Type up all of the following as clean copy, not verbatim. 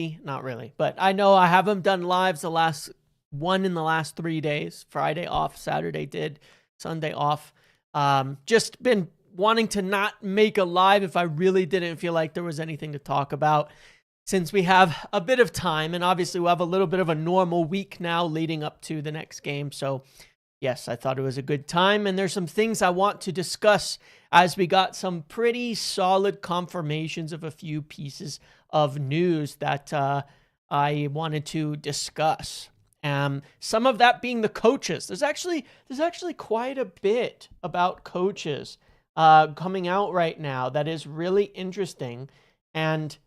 Not really, but I know I haven't done lives the last 3 days. Friday off, Saturday did, Sunday off. Just been wanting to not make a live if I really didn't feel like there was anything to talk about, since we have a bit of time, and obviously we'll have a little bit of a normal week now leading up to the next game. So yes, I thought it was a good time, and there's some things I want to discuss as we got some pretty solid confirmations of a few pieces of news that I wanted to discuss. Some of that being the coaches. There's actually quite a bit about coaches coming out right now that is really interesting and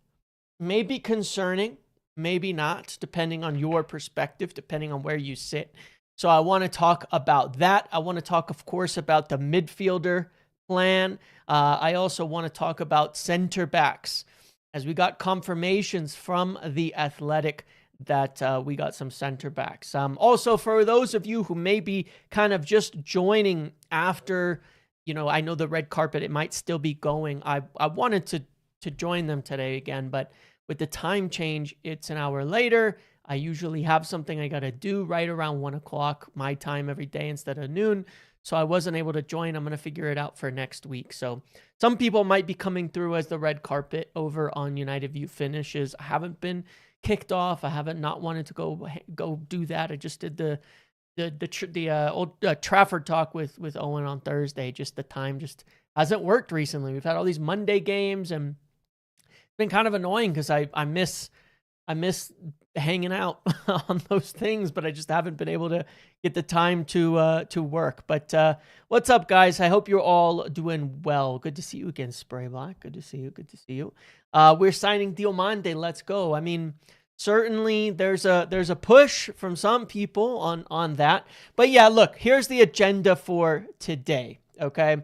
maybe concerning, maybe not, depending on your perspective, depending on where you sit. So I want to talk about that. I want to talk, of course, about the midfielder plan. I also want to talk about center backs, as we got confirmations from The Athletic that we got some center backs. Also, for those of you who may be kind of just joining after, I know the red carpet, it might still be going. I wanted to join them today again, but with the time change, it's an hour later. I usually have something I got to do right around 1 o'clock my time every day instead of noon. So I wasn't able to join. I'm going to figure it out for next week. So some people might be coming through as the red carpet over on United View Finishes. I haven't been kicked off. I haven't not wanted to go do that. I just did the old Trafford talk with Owen on Thursday. Just the time just hasn't worked recently. We've had all these Monday games, and it's been kind of annoying because I miss hanging out on those things, but I just haven't been able to get the time to work. But what's up, guys? I hope you're all doing well. Good to see you again, Spray Black. Good to see you. We're signing Diomande. Let's go. I mean, certainly there's a push from some people on that. But yeah, look, here's the agenda for today. Okay,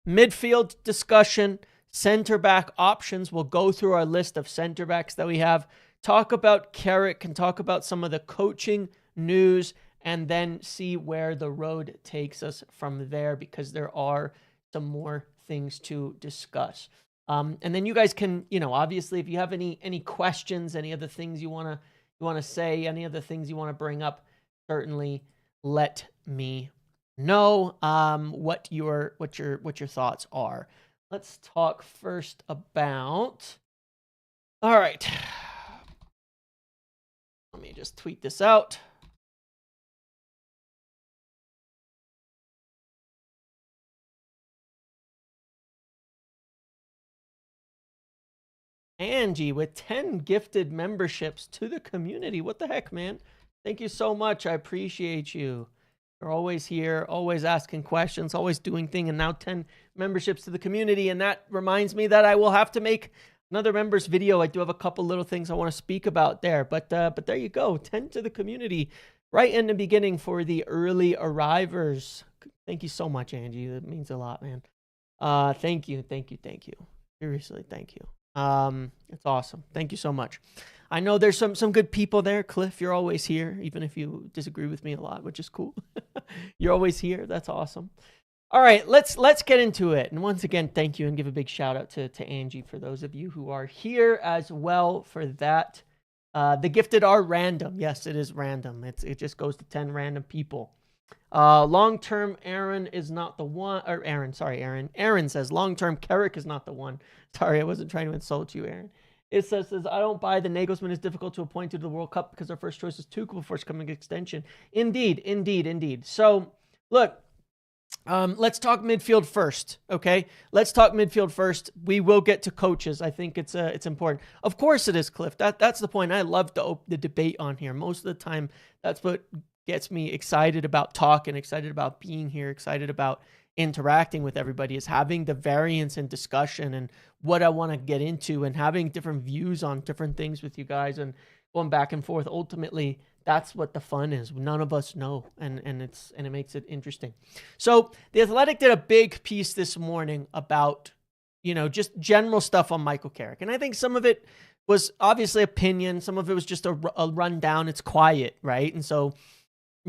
midfield discussion, center back options. We'll go through our list of center backs that we have. Talk about Carrick and talk about some of the coaching news, and then see where the road takes us from there, because there are some more things to discuss. And then you guys can, obviously, if you have any questions, any other things you want to say, any other things you want to bring up, certainly let me know what your thoughts are. Let's talk first about. All right. Let me just tweet this out. Angie with 10 gifted memberships to the community. What the heck, man? Thank you so much. I appreciate you. You're always here, always asking questions, always doing things, and now 10 memberships to the community. And that reminds me that I will have to make another members video. I do have a couple little things I want to speak about there, but there you go. 10 to the community right in the beginning for the early arrivers. Thank you so much, Angie. That means a lot, man. Thank you. Seriously, thank you. It's awesome. Thank you so much. I know there's some good people there. Cliff, you're always here, even if you disagree with me a lot, which is cool. You're always here. That's awesome. All right, let's get into it. And once again, thank you, and give a big shout out to Angie for those of you who are here as well for that. The gifted are random. Yes, it is random. It just goes to 10 random people. Long-term Aaron is not the one, or Aaron says long-term Carrick is not the one. Sorry, I wasn't trying to insult you, Aaron. It says, I don't buy the Nagelsmann is difficult to appoint to the World Cup because our first choice is Tuchel before his coming extension. Indeed. So, look, let's talk midfield first, okay? Let's talk midfield first. We will get to coaches. I think it's important. Of course it is, Cliff. That's the point. I love the debate on here. Most of the time, that's what gets me excited about talking, excited about being here, excited about interacting with everybody, is having the variance and discussion and what I want to get into, and having different views on different things with you guys and going back and forth. Ultimately, that's what the fun is. None of us know, and it makes it interesting. So The Athletic did a big piece this morning about, just general stuff on Michael Carrick. And I think some of it was obviously opinion. Some of it was just a rundown. It's quiet, right? And so,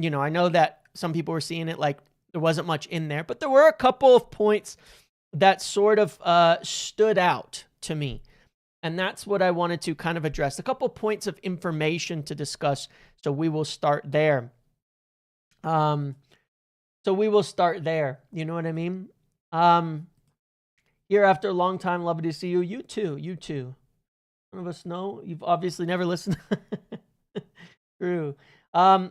I know that some people were seeing it like there wasn't much in there, but there were a couple of points that sort of stood out to me. And that's what I wanted to kind of address. A couple points of information to discuss. So we will start there. You know what I mean? Here after a long time, lovely to see you. You too. None of us know. You've obviously never listened. True.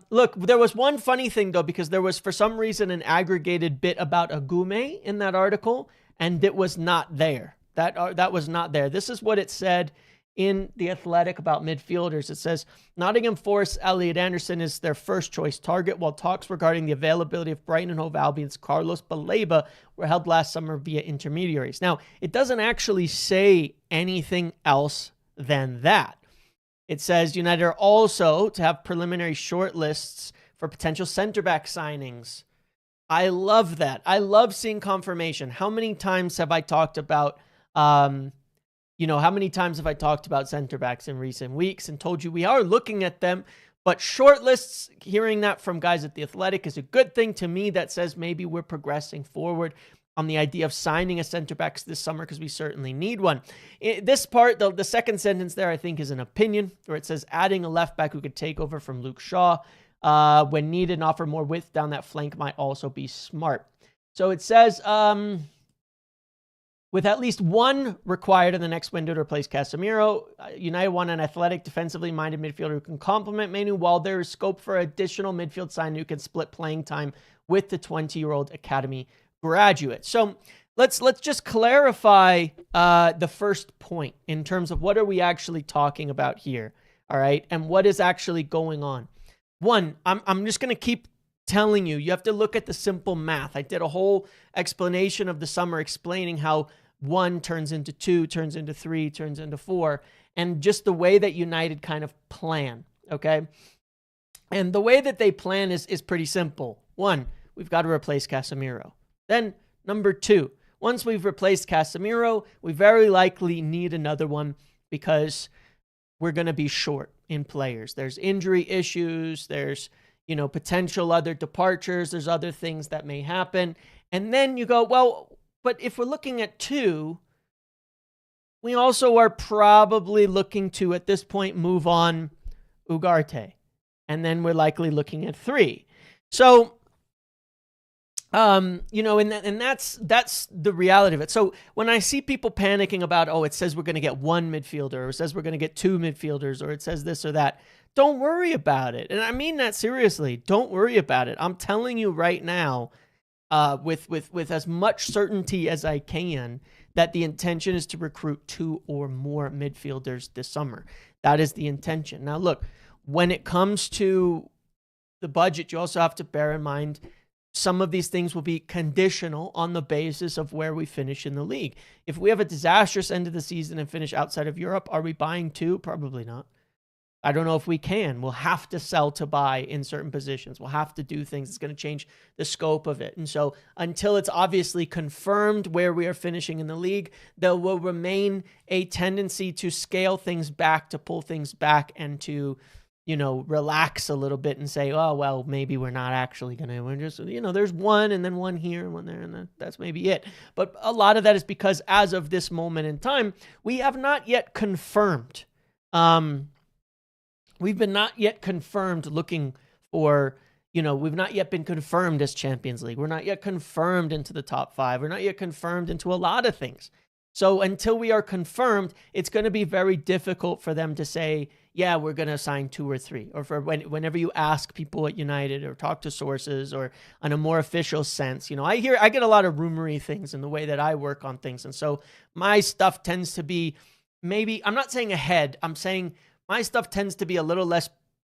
Look, there was one funny thing though, because there was for some reason an aggregated bit about Agume in that article, and it was not there. That was not there. This is what it said in The Athletic about midfielders. It says, Nottingham Forest Elliot Anderson is their first choice target, while talks regarding the availability of Brighton and Hove Albion's Carlos Baleba were held last summer via intermediaries. Now, it doesn't actually say anything else than that. It says United are also to have preliminary shortlists for potential center-back signings. I love that. I love seeing confirmation. How many times have I talked about center backs in recent weeks and told you we are looking at them, but shortlists, hearing that from guys at The Athletic is a good thing to me. That says maybe we're progressing forward on the idea of signing a center back this summer, because we certainly need one. This part, the second sentence there, I think is an opinion, where it says adding a left back who could take over from Luke Shaw when needed and offer more width down that flank might also be smart. So it says, with at least one required in the next window to replace Casemiro, United want an athletic, defensively minded midfielder who can complement Manu, while there is scope for additional midfield sign who can split playing time with the 20-year-old academy graduate. So let's just clarify the first point in terms of what are we actually talking about here, all right, and what is actually going on. One, I'm just going to keep telling you, you have to look at the simple math. I did a whole explanation of the summer explaining how 1 turns into 2, turns into 3, turns into 4, and just the way that United kind of plan, okay? And the way that they plan is pretty simple. 1, we've got to replace Casemiro. Then, number 2, once we've replaced Casemiro, we very likely need another one because we're going to be short in players. There's injury issues, there's potential other departures. There's other things that may happen. And then you go, well, but if we're looking at 2, we also are probably looking to, at this point, move on Ugarte. And then we're likely looking at 3. So, and that's the reality of it. So when I see people panicking about, it says we're going to get 1 midfielder, or it says we're going to get 2 midfielders, or it says this or that, don't worry about it. And I mean that seriously. Don't worry about it. I'm telling you right now, with as much certainty as I can, that the intention is to recruit 2 or more midfielders this summer. That is the intention. Now, look, when it comes to the budget, you also have to bear in mind some of these things will be conditional on the basis of where we finish in the league. If we have a disastrous end of the season and finish outside of Europe, are we buying 2? Probably not. I don't know if we can. We'll have to sell to buy in certain positions. We'll have to do things. It's going to change the scope of it. And so until it's obviously confirmed where we are finishing in the league, there will remain a tendency to scale things back, to pull things back, and to, relax a little bit and say, oh, well, maybe we're not actually going to. We're just, there's 1 and then 1 here and 1 there, and that's maybe it. But a lot of that is because as of this moment in time, we have not yet confirmed. We've been not yet confirmed looking for, we've not yet been confirmed as Champions League. We're not yet confirmed into the top 5. We're not yet confirmed into a lot of things. So until we are confirmed, it's going to be very difficult for them to say, yeah, we're going to sign 2 or 3. Or for whenever you ask people at United or talk to sources or on a more official sense, I get a lot of rumory things in the way that I work on things. And so my stuff tends to be maybe, I'm not saying ahead, I'm saying my stuff tends to be a little less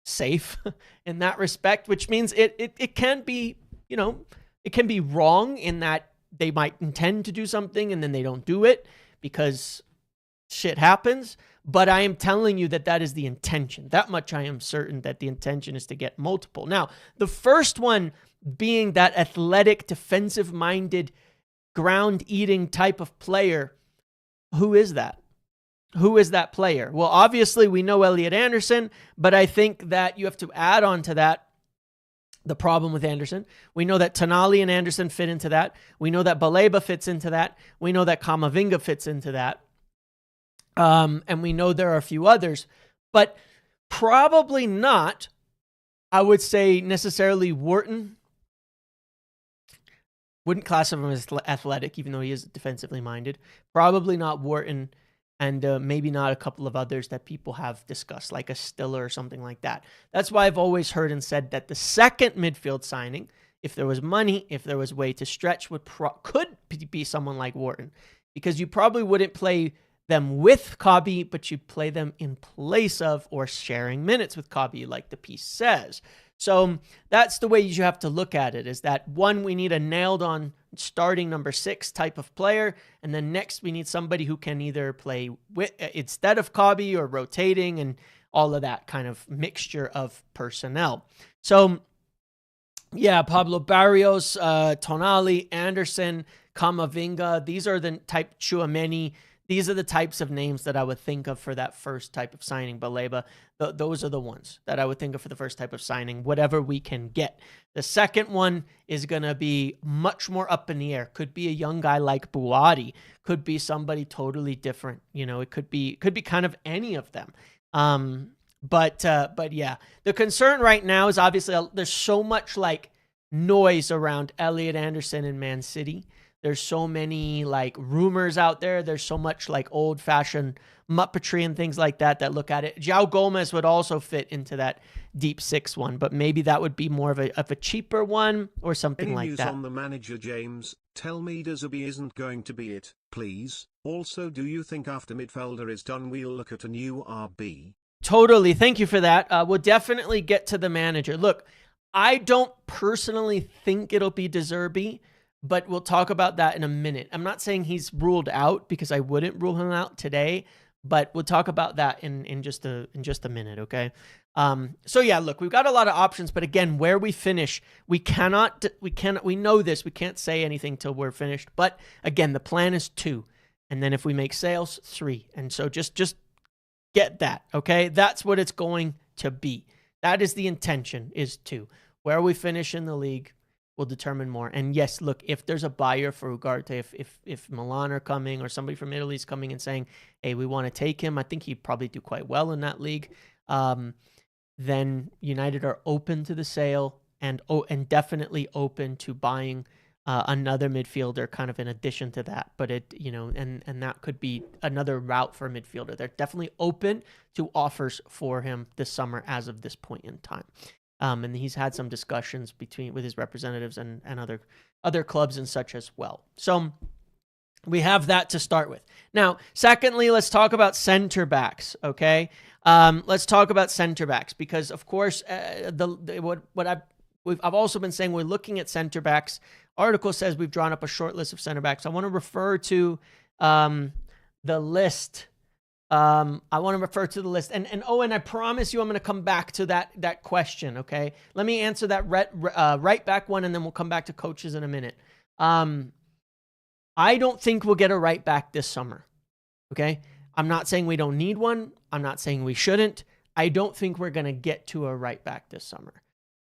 safe in that respect, which means it can be, it can be wrong in that they might intend to do something and then they don't do it because shit happens. But I am telling you that is the intention. That much I am certain that the intention is to get multiple. Now, the first one being that athletic, defensive-minded, ground-eating type of player. Who is that? Who is that player? Well, obviously we know Elliot Anderson, but I think that you have to add on to that the problem with Anderson. We know that Tonali and Anderson fit into that. We know that Baleba fits into that. We know that Kamavinga fits into that. And we know there are a few others, but probably not, I would say, necessarily Wharton. Wouldn't classify him as athletic, even though he is defensively minded. Probably not Wharton, and maybe not a couple of others that people have discussed, like a Stiller or something like that. That's why I've always heard and said that the second midfield signing, if there was money, if there was a way to stretch, could be someone like Wharton, because you probably wouldn't play them with Cobby, but you'd play them in place of or sharing minutes with Cobby, like the piece says. So that's the way you have to look at it, is that one, we need a nailed on starting number 6 type of player. And then next we need somebody who can either play with, instead of Cobby, or rotating, and all of that kind of mixture of personnel. So yeah, Pablo Barrios, Tonali, Anderson, Camavinga, these are the type, Tchouaméni. These are the types of names that I would think of for that first type of signing. Baleba, those are the ones that I would think of for the first type of signing, whatever we can get. The second one is going to be much more up in the air. Could be a young guy like Buati. Could be somebody totally different. You know, it could be kind of any of them. But yeah, the concern right now is obviously there's so much like noise around Elliot Anderson and Man City. There's so many like rumors out there. There's so much like old fashioned muppetry and things like that look at it. João Gomez would also fit into that deep 6 one, but maybe that would be more of a cheaper one or something like that. Any news on the manager, James? Tell me De Zerbi isn't going to be it, please. Also, do you think after midfielder is done, we'll look at a new RB? Totally. Thank you for that. We'll definitely get to the manager. Look, I don't personally think it'll be De Zerbi, but we'll talk about that in a minute. I'm not saying he's ruled out, because I wouldn't rule him out today, but we'll talk about that in just a minute, okay? So yeah, look, we've got a lot of options, but again, where we finish, we know this, we can't say anything till we're finished. But again, the plan is 2, and then if we make sales, 3. And so just get that, okay? That's what it's going to be. That is the intention, is 2. Where we finish in the league will determine more. And yes, look, if there's a buyer for Ugarte, if Milan are coming, or somebody from Italy is coming and saying, hey, we want to take him, I think he'd probably do quite well in that league. Then United are open to the sale, and definitely open to buying another midfielder kind of in addition to that. But and that could be another route for a midfielder. They're definitely open to offers for him this summer as of this point in time. And he's had some discussions with his representatives and other clubs and such as well. So we have that to start with. Now, secondly, let's talk about center backs. Okay, let's talk about center backs, because of course I've also been saying, we're looking at center backs. Article says we've drawn up a short list of center backs. I want to refer to the list. And I promise you I'm going to come back to that question, okay? Let me answer that right back one, and then we'll come back to coaches in a minute. I don't think we'll get a right back this summer, okay? I'm not saying we don't need one. I'm not saying we shouldn't. I don't think we're going to get to a right back this summer,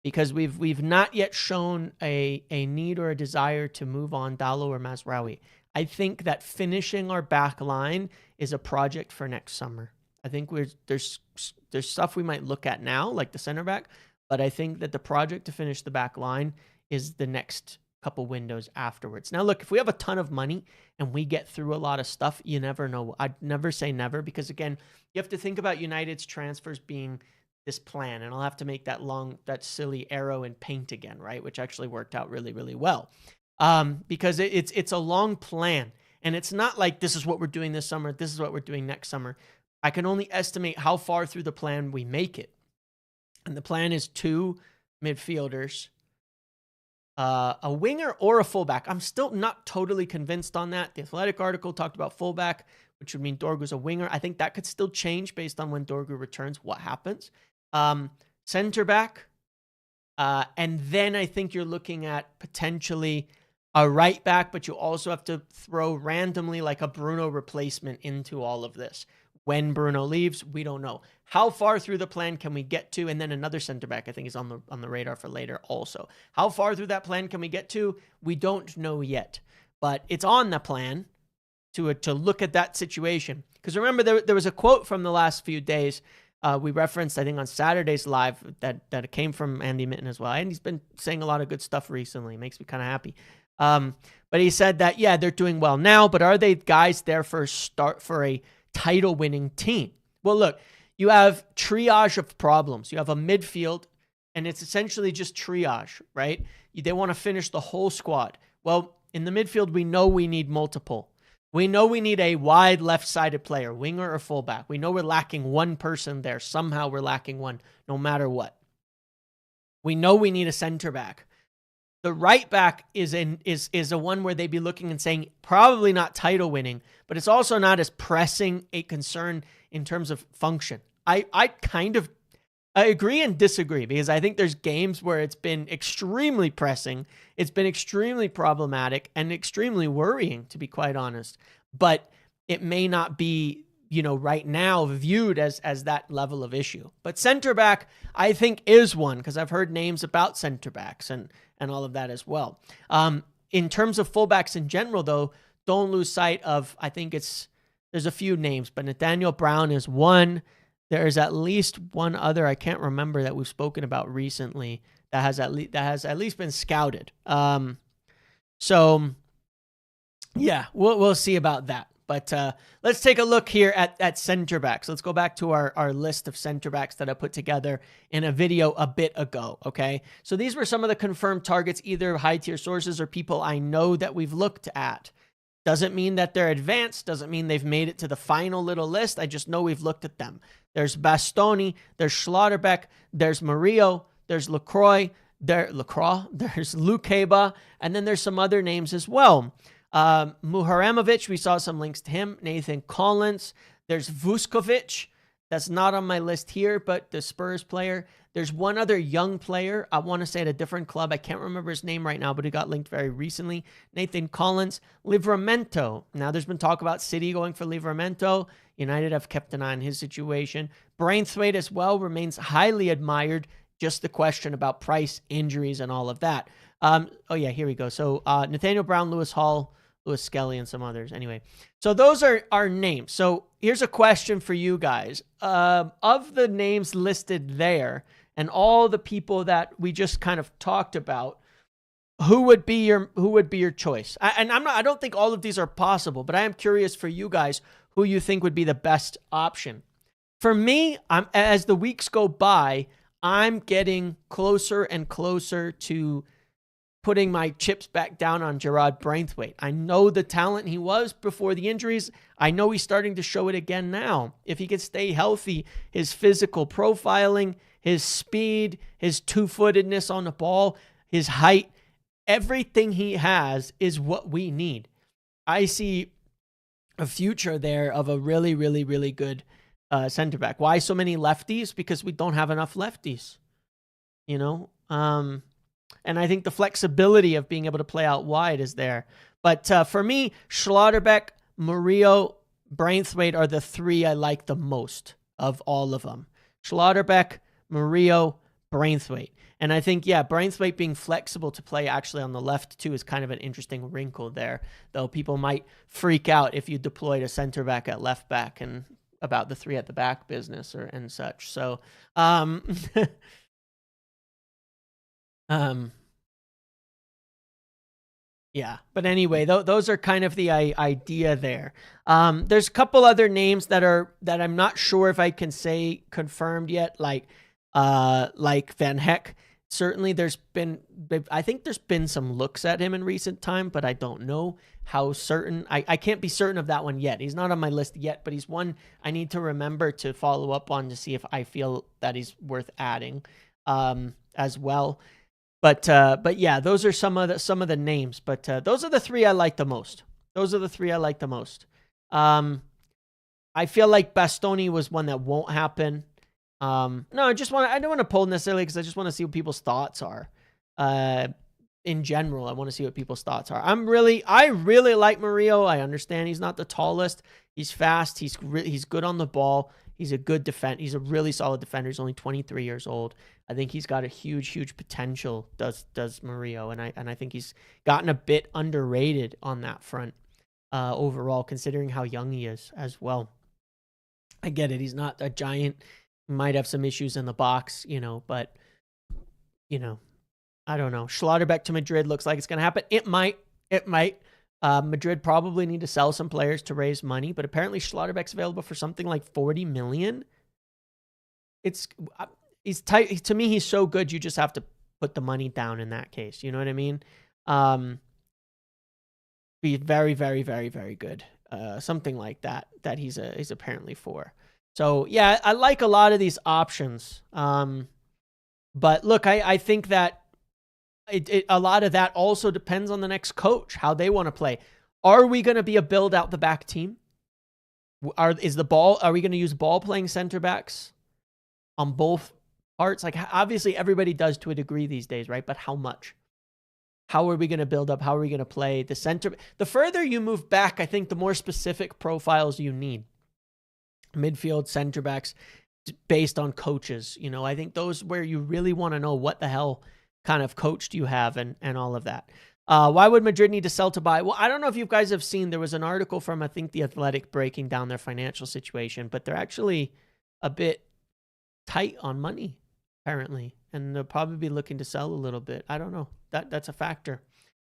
because we've not yet shown a need or a desire to move on Dalot or Mazraoui. I think that finishing our back line is a project for next summer. I think there's stuff we might look at now, like the center back, but I think that the project to finish the back line is the next couple windows afterwards. Now, look, if we have a ton of money and we get through a lot of stuff, you never know. I'd never say never, because again, you have to think about United's transfers being this plan, and I'll have to make that silly arrow and paint again, right? Which actually worked out really, really well. Because it's a long plan, and it's not like this is what we're doing this summer, this is what we're doing next summer. I can only estimate how far through the plan we make it. And the plan is 2 midfielders, a winger or a fullback. I'm still not totally convinced on that. The Athletic article talked about fullback, which would mean Dorgu's a winger. I think that could still change based on when Dorgu returns, what happens. Center back. And then I think you're looking at potentially a right back, but you also have to throw randomly like a Bruno replacement into all of this. When Bruno leaves, we don't know. How far through the plan can we get to? And then another center back, I think, is on the radar for later also. How far through that plan can we get to? We don't know yet, but it's on the plan. to look at that situation. Because remember, there was a quote from the last few days we referenced, I think, on Saturday's live that came from Andy Mitten as well. And he's been saying a lot of good stuff recently. It makes me kind of happy. But he said that, yeah, they're doing well now, but are they guys there for a title-winning team? Well, look, you have triage of problems. You have a midfield, and it's essentially just triage, right? They want to finish the whole squad. Well, in the midfield, we know we need multiple. We know we need a wide left-sided player, winger or fullback. We know we're lacking one person there. Somehow we're lacking one, no matter what. We know we need a center back. The right back is a one where they'd be looking and saying probably not title winning, but it's also not as pressing a concern in terms of function. I agree and disagree, because I think there's games where it's been extremely pressing, it's been extremely problematic and extremely worrying, to be quite honest. But it may not be, right now viewed as that level of issue. But center back, I think, is one, because I've heard names about center backs and all of that as well. In terms of fullbacks in general, though, don't lose sight of, I think there's a few names, but Nathaniel Brown is one. There's at least one other I can't remember that we've spoken about recently that has at least been scouted. So yeah, we'll see about that. But let's take a look here at center backs. Let's go back to our list of center backs that I put together in a video a bit ago, okay? So these were some of the confirmed targets, either high-tier sources or people I know that we've looked at. Doesn't mean that they're advanced, doesn't mean they've made it to the final little list. I just know we've looked at them. There's Bastoni, there's Schlotterbeck, there's Murillo, there's Lacroix, there's Lukeba, and then there's some other names as well. Muharemovic, we saw some links to him. Nathan Collins. There's Vuskovic. That's not on my list here, but the Spurs player. There's one other young player, I want to say at a different club. I can't remember his name right now, but he got linked very recently. Nathan Collins. Livramento. Now, there's been talk about City going for Livramento. United have kept an eye on his situation. Braithwaite as well remains highly admired. Just the question about price, injuries, and all of that. Oh, yeah, here we go. So Nathaniel Brown, Lewis Hall, Lewis Skelly, and some others. Anyway, so those are our names. So here's a question for you guys. Of the names listed there and all the people that we just kind of talked about, who would be your choice? I don't think all of these are possible, but I am curious for you guys who you think would be the best option. For me, as the weeks go by, I'm getting closer and closer to putting my chips back down on Gerard Braithwaite. I know the talent he was before the injuries. I know he's starting to show it again now. If he could stay healthy, his physical profiling, his speed, his two-footedness on the ball, his height, everything he has is what we need. I see a future there of a really, really, really good center back. Why so many lefties? Because we don't have enough lefties, and I think the flexibility of being able to play out wide is there. But for me, Schlotterbeck, Murillo, Braithwaite are the three I like the most of all of them. Schlotterbeck, Murillo, Braithwaite. And I think, Braithwaite being flexible to play actually on the left too is kind of an interesting wrinkle there. Though people might freak out if you deployed a center back at left back and about the three at the back business and such. So, yeah, but anyway, those are kind of the idea there. There's a couple other names that I'm not sure if I can say confirmed yet, like Van Heck. Certainly I think there's been some looks at him in recent time, but I don't know how certain. I can't be certain of that one yet. He's not on my list yet, but he's one I need to remember to follow up on to see if I feel that he's worth adding as well. But yeah, those are some of the names. But those are the three I like the most. I feel like Bastoni was one that won't happen. No, I don't want to poll necessarily because I just want to see what people's thoughts are. In general, I want to see what people's thoughts are. I really like Murillo. I understand he's not the tallest. He's fast. He's good on the ball. He's a good defender. He's a really solid defender. He's only 23 years old. I think he's got a huge potential. Does Murillo, and I think he's gotten a bit underrated on that front. overall, considering how young he is as well. I get it. He's not a giant. He might have some issues in the box, but, I don't know. Schlotterbeck to Madrid looks like it's going to happen. It might. Madrid probably need to sell some players to raise money, but apparently Schlotterbeck's available for something like 40 million. He's tight. To me, he's so good. You just have to put the money down in that case. You know what I mean? Be very, very, very, very good. Something like that he's apparently for. So yeah, I like a lot of these options. But look, I think that a lot of that also depends on the next coach, how they want to play. Are we going to be a build out the back team? Are we going to use ball playing center backs on both parts? Like, obviously everybody does to a degree these days, right? But how much? How are we going to build up? How are we going to play the center? The further you move back, I think the more specific profiles you need. Midfield, center backs, based on coaches. I think those where you really want to know what the hell kind of coach do you have and all of that. Why would Madrid need to sell to buy? Well, I don't know if you guys have seen, there was an article from, I think, The Athletic breaking down their financial situation, but they're actually a bit tight on money, apparently. And they'll probably be looking to sell a little bit. I don't know. That's a factor.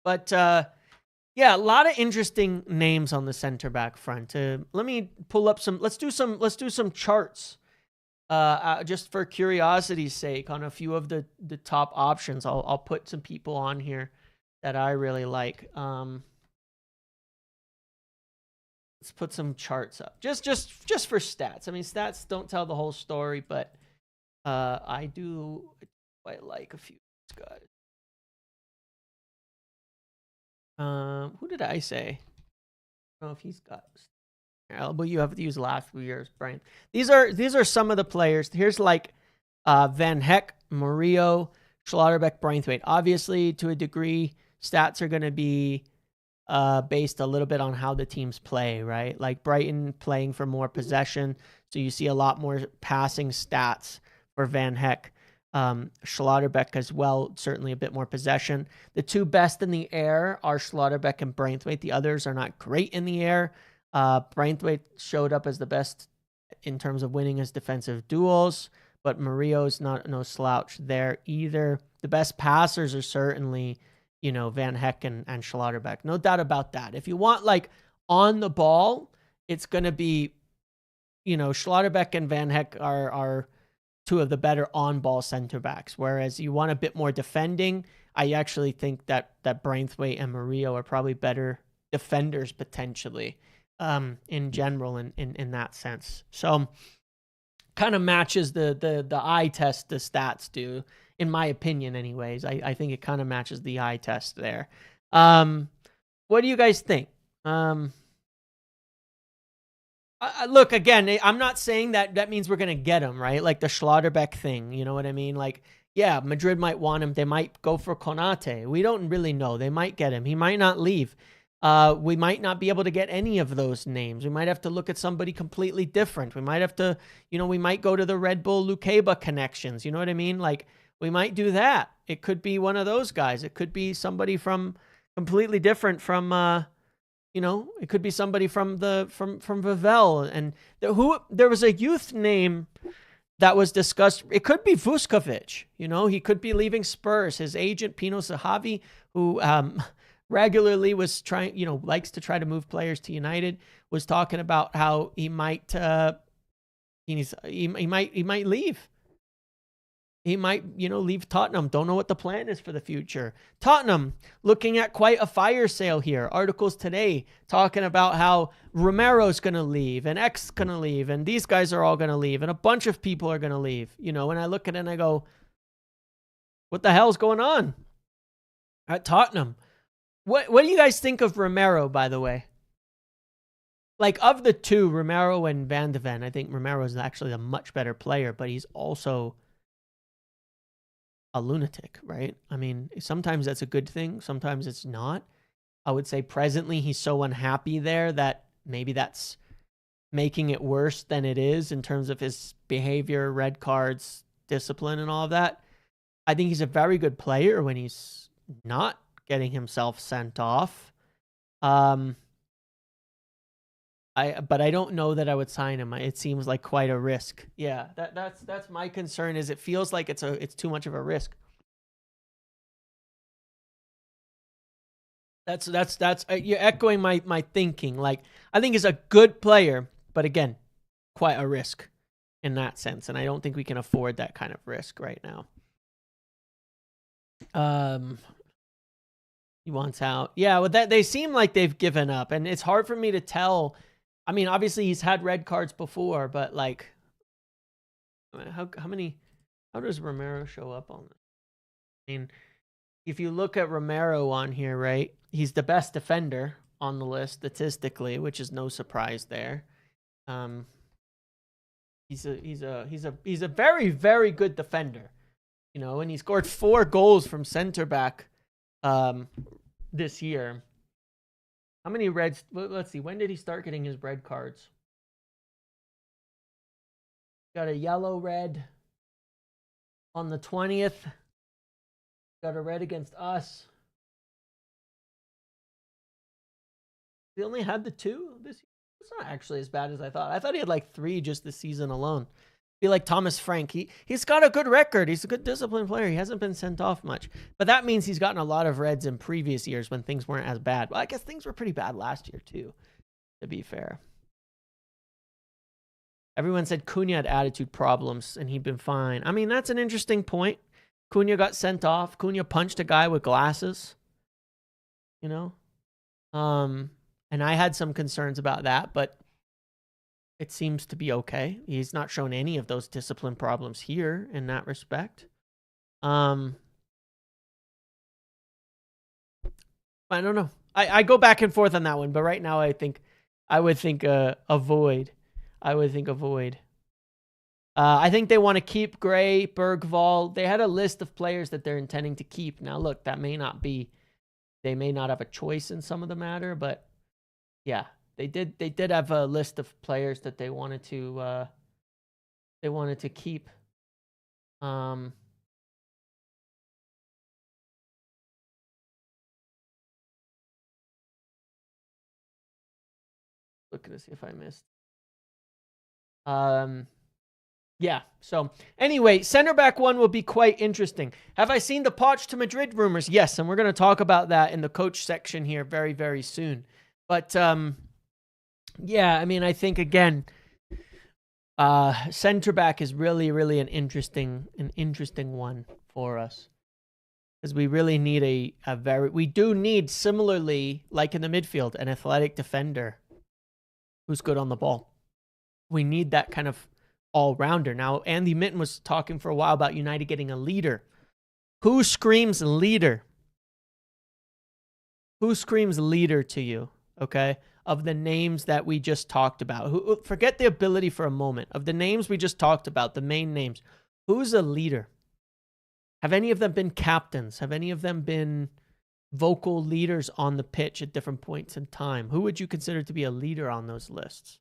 But yeah, a lot of interesting names on the center back front. Let me pull up let's do some charts. Just for curiosity's sake, on a few of the top options. I'll put some people on here that I really like. Let's put some charts up. Just for stats. I mean, stats don't tell the whole story, but I do quite like a few guys. Who did I say? I don't know if he's got. But you have to use the last few years, Brian. These are some of the players. Here's like Van Heck, Murillo, Schlotterbeck, Braithwaite. Obviously, to a degree, stats are going to be based a little bit on how the teams play, right? Like Brighton playing for more possession, so you see a lot more passing stats for Van Heck. Schlotterbeck as well, certainly a bit more possession. The two best in the air are Schlotterbeck and Braithwaite. The others are not great in the air. Braithwaite showed up as the best in terms of winning his defensive duels, but Murillo's no slouch there either. The best passers are certainly, Van Heck and Schlotterbeck. No doubt about that. If you want like on the ball, it's going to be, Schlotterbeck and Van Heck are two of the better on-ball center backs, whereas you want a bit more defending. I actually think that Braithwaite and Murillo are probably better defenders potentially. In general, in that sense. So kind of matches the eye test the stats do, in my opinion anyways. I think it kind of matches the eye test there. What do you guys think? Look, again, I'm not saying that means we're going to get him, right? Like the Schlotterbeck thing, you know what I mean? Like, yeah, Madrid might want him. They might go for Konate. We don't really know. They might get him. He might not leave. We might not be able to get any of those names. We might have to look at somebody completely different. We might have to, we might go to the Red Bull Lukeba connections. You know what I mean? Like, we might do that. It could be one of those guys. It could be somebody from completely different from, it could be somebody from Vavell. And there was a youth name that was discussed. It could be Vuskovic. He could be leaving Spurs. His agent, Pino Zahavi, who, regularly was trying, likes to try to move players to United, was talking about how he might leave. He might, leave Tottenham. Don't know what the plan is for the future. Tottenham looking at quite a fire sale here. Articles today talking about how Romero's going to leave and X going to leave and these guys are all going to leave and a bunch of people are going to leave. And I look at it and I go, what the hell's going on at Tottenham? What do you guys think of Romero, by the way? Like, of the two, Romero and Van de Ven, I think Romero is actually a much better player, but he's also a lunatic, right? I mean, sometimes that's a good thing. Sometimes it's not. I would say presently he's so unhappy there that maybe that's making it worse than it is in terms of his behavior, red cards, discipline, and all of that. I think he's a very good player when he's not getting himself sent off. But I don't know that I would sign him. It seems like quite a risk. Yeah, that's my concern. Is it feels like it's too much of a risk. That's you're echoing my thinking. Like, I think he's a good player, but again, quite a risk in that sense, and I don't think we can afford that kind of risk right now. He wants out. Yeah, well, that they seem like they've given up, and it's hard for me to tell. I mean, obviously he's had red cards before, but like, how does Romero show up on this? I mean, if you look at Romero on here, right, he's the best defender on the list statistically, which is no surprise there. He's a very, very good defender, you know, and he scored 4 goals from center back this year. How many reds? Let's see. When did he start getting his red cards? Got a yellow red on the 20th. Got a red against us. He only had the 2 this year. It's not actually as bad as I thought. I thought he had like 3 just this season alone. Be like Thomas Frank. He's got a good record. He's a good disciplined player. He hasn't been sent off much. But that means he's gotten a lot of reds in previous years when things weren't as bad. Well, I guess things were pretty bad last year too, to be fair. Everyone said Cunha had attitude problems and he'd been fine. I mean, that's an interesting point. Cunha got sent off. Cunha punched a guy with glasses. You know? And I had some concerns about that, but it seems to be okay. He's not shown any of those discipline problems here in that respect. I don't know. I go back and forth on that one, but right now I would think avoid. I think they want to keep Gray, Bergvall. They had a list of players that they're intending to keep. Now, look, that may not be. They may not have a choice in some of the matter, but yeah. They did have a list of players that they wanted to keep. Looking to see if I missed. Yeah. So anyway, center back one will be quite interesting. Have I seen the Poch to Madrid rumors? Yes, and we're going to talk about that in the coach section here very, very soon. But yeah, I mean, I think again, center back is really, really an interesting one for us, because we really need we do need, similarly like in the midfield, an athletic defender who's good on the ball. We need that kind of all-rounder. Now, Andy Mitten was talking for a while about United getting a leader. Who screams leader? Who screams leader to you? Okay. Of the names that we just talked about. Forget the ability for a moment. Of the names we just talked about, the main names, who's a leader? Have any of them been captains? Have any of them been vocal leaders on the pitch at different points in time? Who would you consider to be a leader on those lists?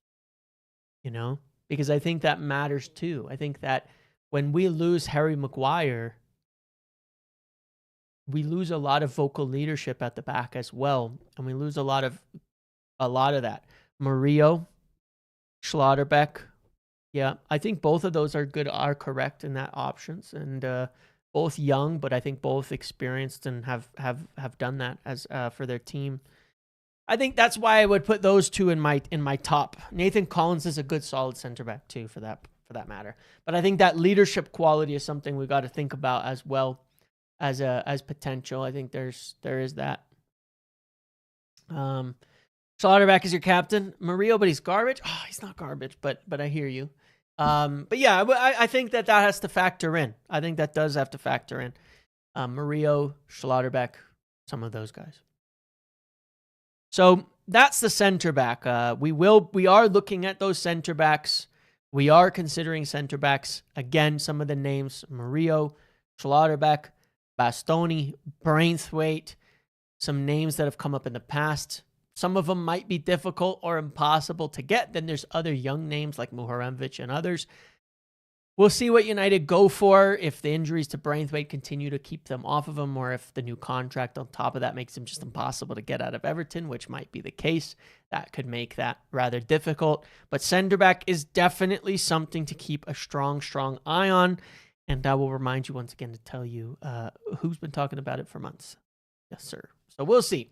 You know? Because I think that matters too. I think that when we lose Harry Maguire, we lose a lot of vocal leadership at the back as well. And we lose a lot of that. Murillo, Schlotterbeck. Yeah, I think both of those are correct in that options, and both young, but I think both experienced and have done that as for their team. I think that's why I would put those two in my top. Nathan Collins is a good solid center back too, for that matter. But I think that leadership quality is something we got to think about as well as potential. I think there is that. Schlotterbeck is your captain. Murillo, but he's garbage. Oh, he's not garbage, but I hear you. But yeah, I think that has to factor in. I think that does have to factor in. Murillo, Schlotterbeck, some of those guys. So that's the center back. We are looking at those center backs. We are considering center backs. Again, some of the names: Murillo, Schlotterbeck, Bastoni, Braithwaite. Some names that have come up in the past. Some of them might be difficult or impossible to get. Then there's other young names like Muharemovic and others. We'll see what United go for, if the injuries to Braithwaite continue to keep them off of him, or if the new contract on top of that makes him just impossible to get out of Everton, which might be the case. That could make that rather difficult. But centre back is definitely something to keep a strong eye on. And I will remind you once again to tell you who's been talking about it for months. Yes, sir. So we'll see.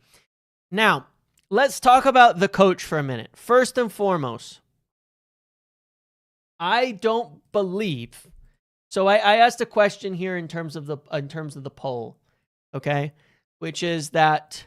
Now, let's talk about the coach for a minute. First and foremost, I don't believe. So I asked a question here in terms of the poll, okay, which is that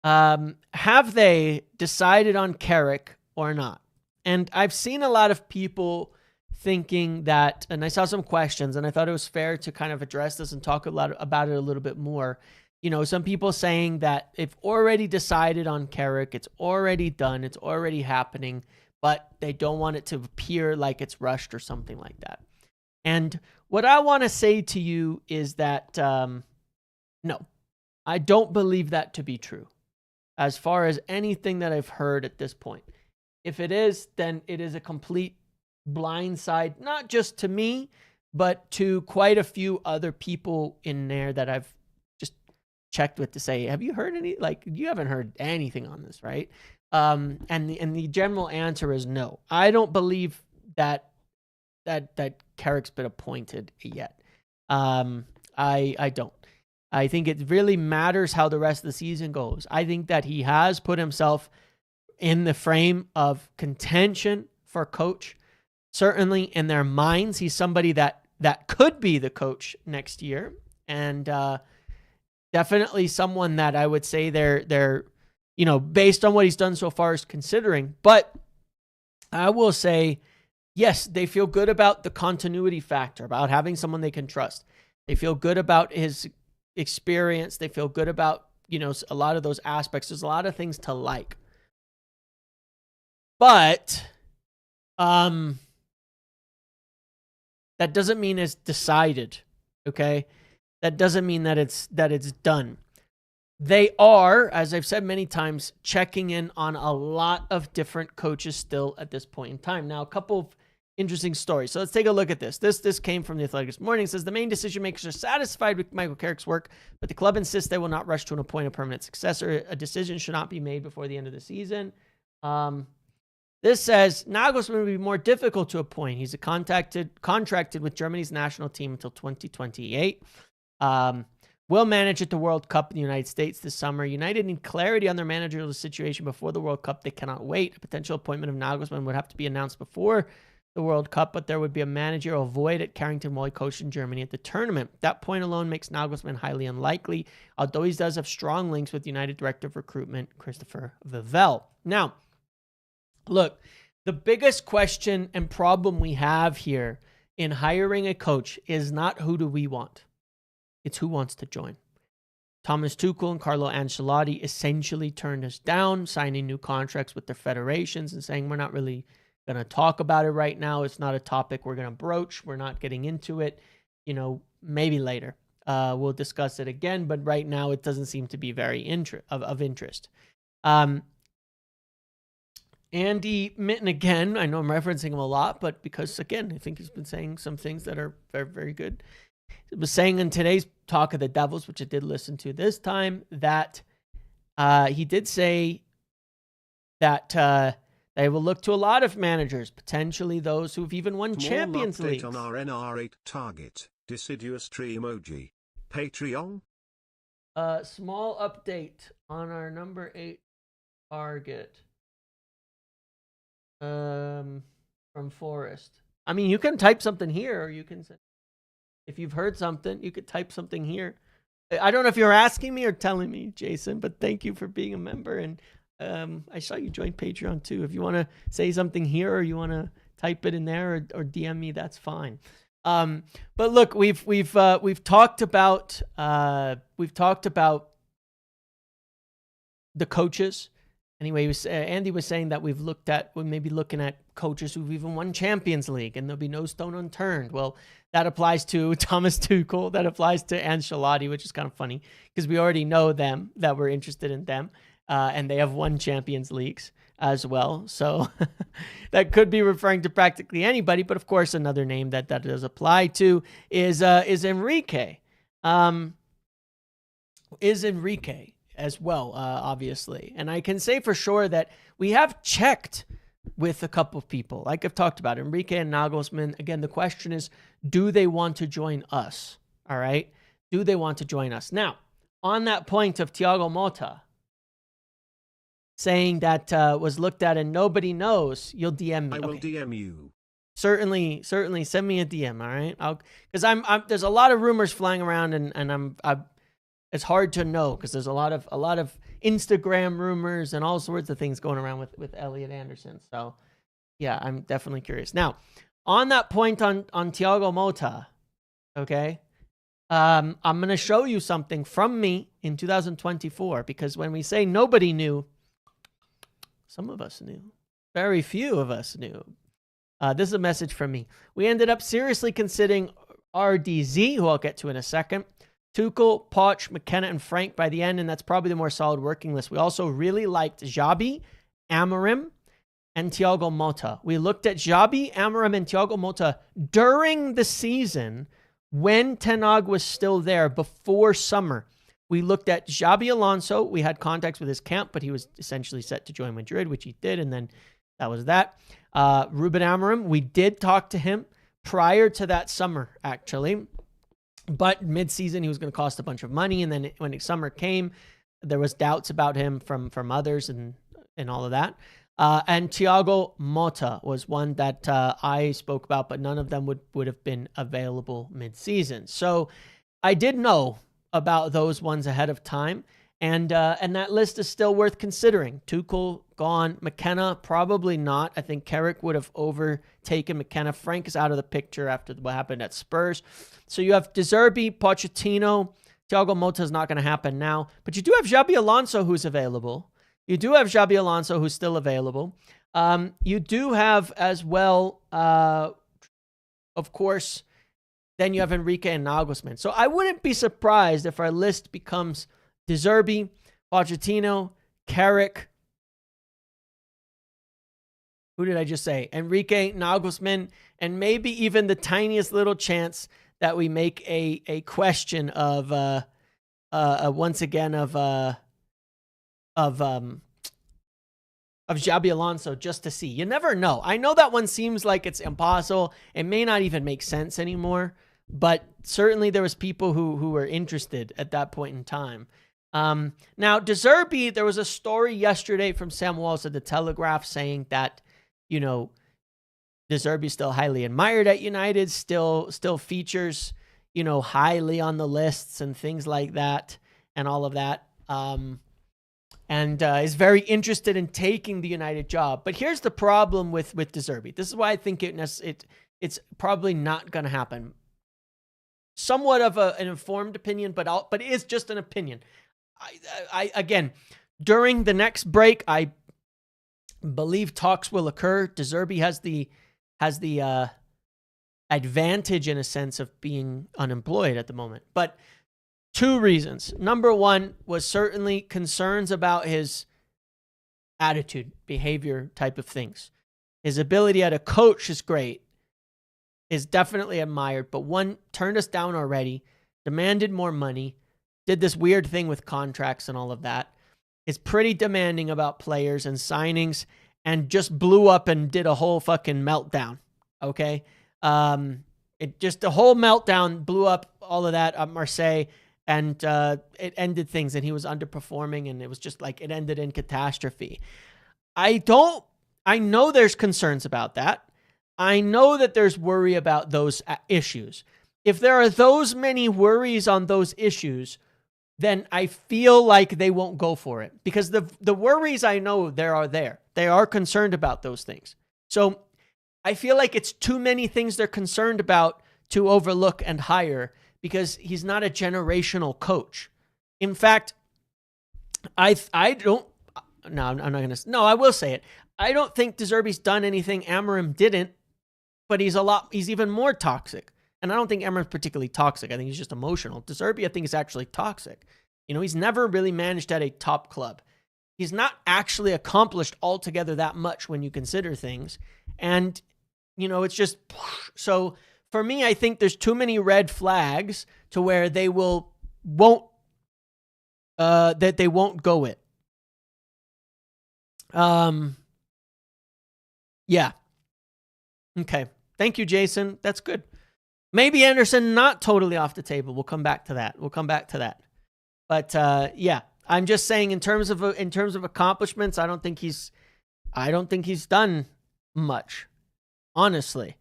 have they decided on Carrick or not? And I've seen a lot of people thinking that, and I saw some questions, and I thought it was fair to kind of address this and talk a lot about it a little bit more. You know, some people saying that they've already decided on Carrick, it's already done, it's already happening, but they don't want it to appear like it's rushed or something like that. And what I want to say to you is that, no, I don't believe that to be true as far as anything that I've heard at this point. If it is, then it is a complete blindside, not just to me, but to quite a few other people in there that I've just checked with to say, have you heard any, like, you haven't heard anything on this, right? And the general answer is no. I don't believe that Carrick's been appointed yet. I don't. I think it really matters how the rest of the season goes. I think that he has put himself in the frame of contention for coach. Certainly in their minds, he's somebody that could be the coach next year, and definitely someone that I would say they're you know, based on what he's done so far, is considering. But I will say, yes, they feel good about the continuity factor, about having someone they can trust. They feel good about his experience. They feel good about, you know, a lot of those aspects. There's a lot of things to like. But that doesn't mean it's decided, okay? That doesn't mean that it's done. They are, as I've said many times, checking in on a lot of different coaches still at this point in time. Now, a couple of interesting stories. So let's take a look at this. This came from the Athletic this morning. It says the main decision makers are satisfied with Michael Carrick's work, but the club insists they will not rush to appoint a permanent successor. A decision should not be made before the end of the season. This says Nagelsmann will be more difficult to appoint. He's contracted with Germany's national team until 2028. Will manage at the World Cup in the United States this summer. United need clarity on their managerial situation before the World Cup. They cannot wait. A potential appointment of Nagelsmann would have to be announced before the World Cup, but there would be a managerial void at Carrington while he coached in Germany at the tournament. That point alone makes Nagelsmann highly unlikely, although he does have strong links with United Director of Recruitment, Christopher Vivell. Now, look, the biggest question and problem we have here in hiring a coach is not who do we want. It's who wants to join. Thomas Tuchel and Carlo Ancelotti essentially turned us down, signing new contracts with their federations and saying, we're not really going to talk about it right now. It's not a topic we're going to broach. We're not getting into it. You know, maybe later. We'll discuss it again, but right now it doesn't seem to be very of interest. Andy Mitten, again, I know I'm referencing him a lot, but because, again, I think he's been saying some things that are very, very good. He was saying in today's Talk of the Devils, which I did listen to this time, that he did say that they will look to a lot of managers, potentially those who've even won Champions League. On our NR8 target, deciduous tree emoji. Patreon? Small update on our number 8 target. From Forrest. I mean, you can type something here, or you can say, if you've heard something, you could type something here. I don't know if you're asking me or telling me, Jason, but thank you for being a member. And I saw you join Patreon too. If you want to say something here, or you want to type it in there, or DM me, that's fine. But look, we've talked about the coaches. Anyway, Andy was saying that we're maybe looking at coaches who've even won Champions League, and there'll be no stone unturned. Well, that applies to Thomas Tuchel. That applies to Ancelotti, which is kind of funny because we already know them, that we're interested in them. and they have won Champions Leagues as well. So that could be referring to practically anybody. But of course, another name that does apply to is Enrique. Is Enrique as well, obviously. And I can say for sure that we have checked with a couple of people, like I've talked about, Enrique and Nagelsmann. Again, the question is, do they want to join us? All right. Do they want to join us? Now, on that point of Thiago Motta saying that was looked at and nobody knows, you'll DM me. I will DM you. Certainly send me a DM. All right. Because I'm there's a lot of rumors flying around and I'm it's hard to know because there's a lot of Instagram rumors and all sorts of things going around with Elliot Anderson. So yeah, I'm definitely curious. Now, on that point on Thiago Motta, okay, I'm going to show you something from me in 2024 because when we say nobody knew, some of us knew. Very few of us knew. This is a message from me. We ended up seriously considering RDZ, who I'll get to in a second. Tuchel, Poch, McKenna, and Frank by the end, and that's probably the more solid working list. We also really liked Xabi, Amorim, and Thiago Motta. We looked at Xabi, Amorim, and Thiago Motta during the season when Ten Hag was still there before summer. We looked at Xabi Alonso. We had contacts with his camp, but he was essentially set to join Madrid, which he did, and then that was that. Ruben Amorim, we did talk to him prior to that summer, actually. But mid-season, he was going to cost a bunch of money. And then when summer came, there was doubts about him from others and all of that. And Thiago Motta was one that I spoke about, but none of them would have been available mid-season. So I did know about those ones ahead of time. And that list is still worth considering. Tuchel gone. McKenna, probably not. I think Carrick would have overtaken McKenna. Frank is out of the picture after what happened at Spurs. So you have De Zerbi, Pochettino. Thiago Motta is not going to happen now. But you do have Xabi Alonso who's available. You do have Xabi Alonso who's still available. You do have as well, of course, then you have Enrique and Nagelsmann. So I wouldn't be surprised if our list becomes De Zerbi, Pochettino, Carrick. Who did I just say? Enrique, Nagelsmann, and maybe even the tiniest little chance that we make a question of once again of Xabi Alonso just to see. You never know. I know that one seems like it's impossible. It may not even make sense anymore, but certainly there was people who were interested at that point in time. Now, De Zerbi, there was a story yesterday from Sam Walsh at The Telegraph saying that, you know, De Zerbi still highly admired at United, still features, you know, highly on the lists and things like that and all of that. And is very interested in taking the United job. But here's the problem with De Zerbi. This is why I think it's probably not going to happen. Somewhat of an informed opinion, but it's just an opinion. I again, during the next break, I believe talks will occur. De Zerbi has the advantage in a sense of being unemployed at the moment. But two reasons. Number one was certainly concerns about his attitude, behavior type of things. His ability as a coach is great, is definitely admired, but one turned us down already, demanded more money, did this weird thing with contracts and all of that, is pretty demanding about players and signings, and just blew up and did a whole fucking meltdown. Okay? It just, the whole meltdown blew up all of that at Marseille, and it ended things, and he was underperforming, and it was just like, it ended in catastrophe. I know there's concerns about that. I know that there's worry about those issues. If there are those many worries on those issues, then I feel like they won't go for it, because the worries I know there are there. They are concerned about those things. So I feel like it's too many things they're concerned about to overlook and hire, because he's not a generational coach. In fact, I will say it. I don't think De Zerbi's done anything Amorim didn't, but he's even more toxic. And I don't think Amorim's particularly toxic. I think he's just emotional. De Zerbi, I think, is actually toxic. You know, he's never really managed at a top club. He's not actually accomplished altogether that much when you consider things. And, it's just, so for me, I think there's too many red flags to where they won't go it. Yeah. Okay. Thank you, Jason. That's good. Maybe Anderson not totally off the table. We'll come back to that. But yeah, I'm just saying in terms of accomplishments, I don't think he's done much. Honestly,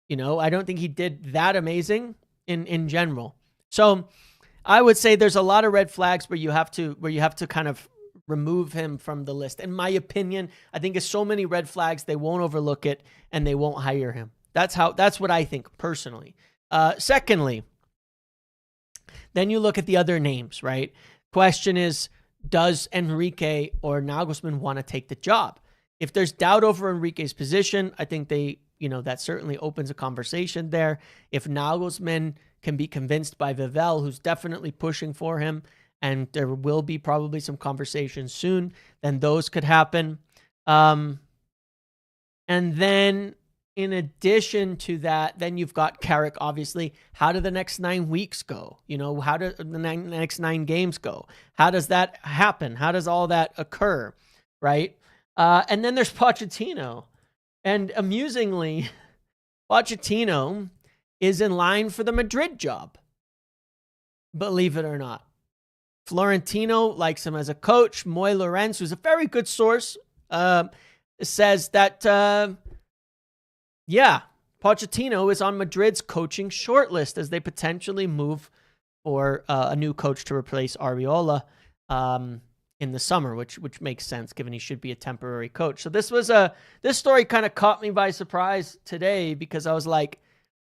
I don't think he did that amazing in general. So I would say there's a lot of red flags where you have to kind of remove him from the list. In my opinion, I think it's so many red flags, they won't overlook it and they won't hire him. That's what I think personally. Secondly, then you look at the other names, right? Question is, does Enrique or Nagelsmann want to take the job? If there's doubt over Enrique's position, I think that certainly opens a conversation there. If Nagelsmann can be convinced by Vivell, who's definitely pushing for him, and there will be probably some conversations soon, then those could happen. And then in addition to that, then you've got Carrick, obviously. How do the next 9 weeks go? How do the next 9 games go? How does that happen? How does all that occur, right? And then there's Pochettino. And amusingly, Pochettino is in line for the Madrid job. Believe it or not. Florentino likes him as a coach. Moy Lorenz, who's a very good source, says that, Pochettino is on Madrid's coaching shortlist as they potentially move for a new coach to replace Areola in the summer, which makes sense given he should be a temporary coach. So this story kind of caught me by surprise today because I was like,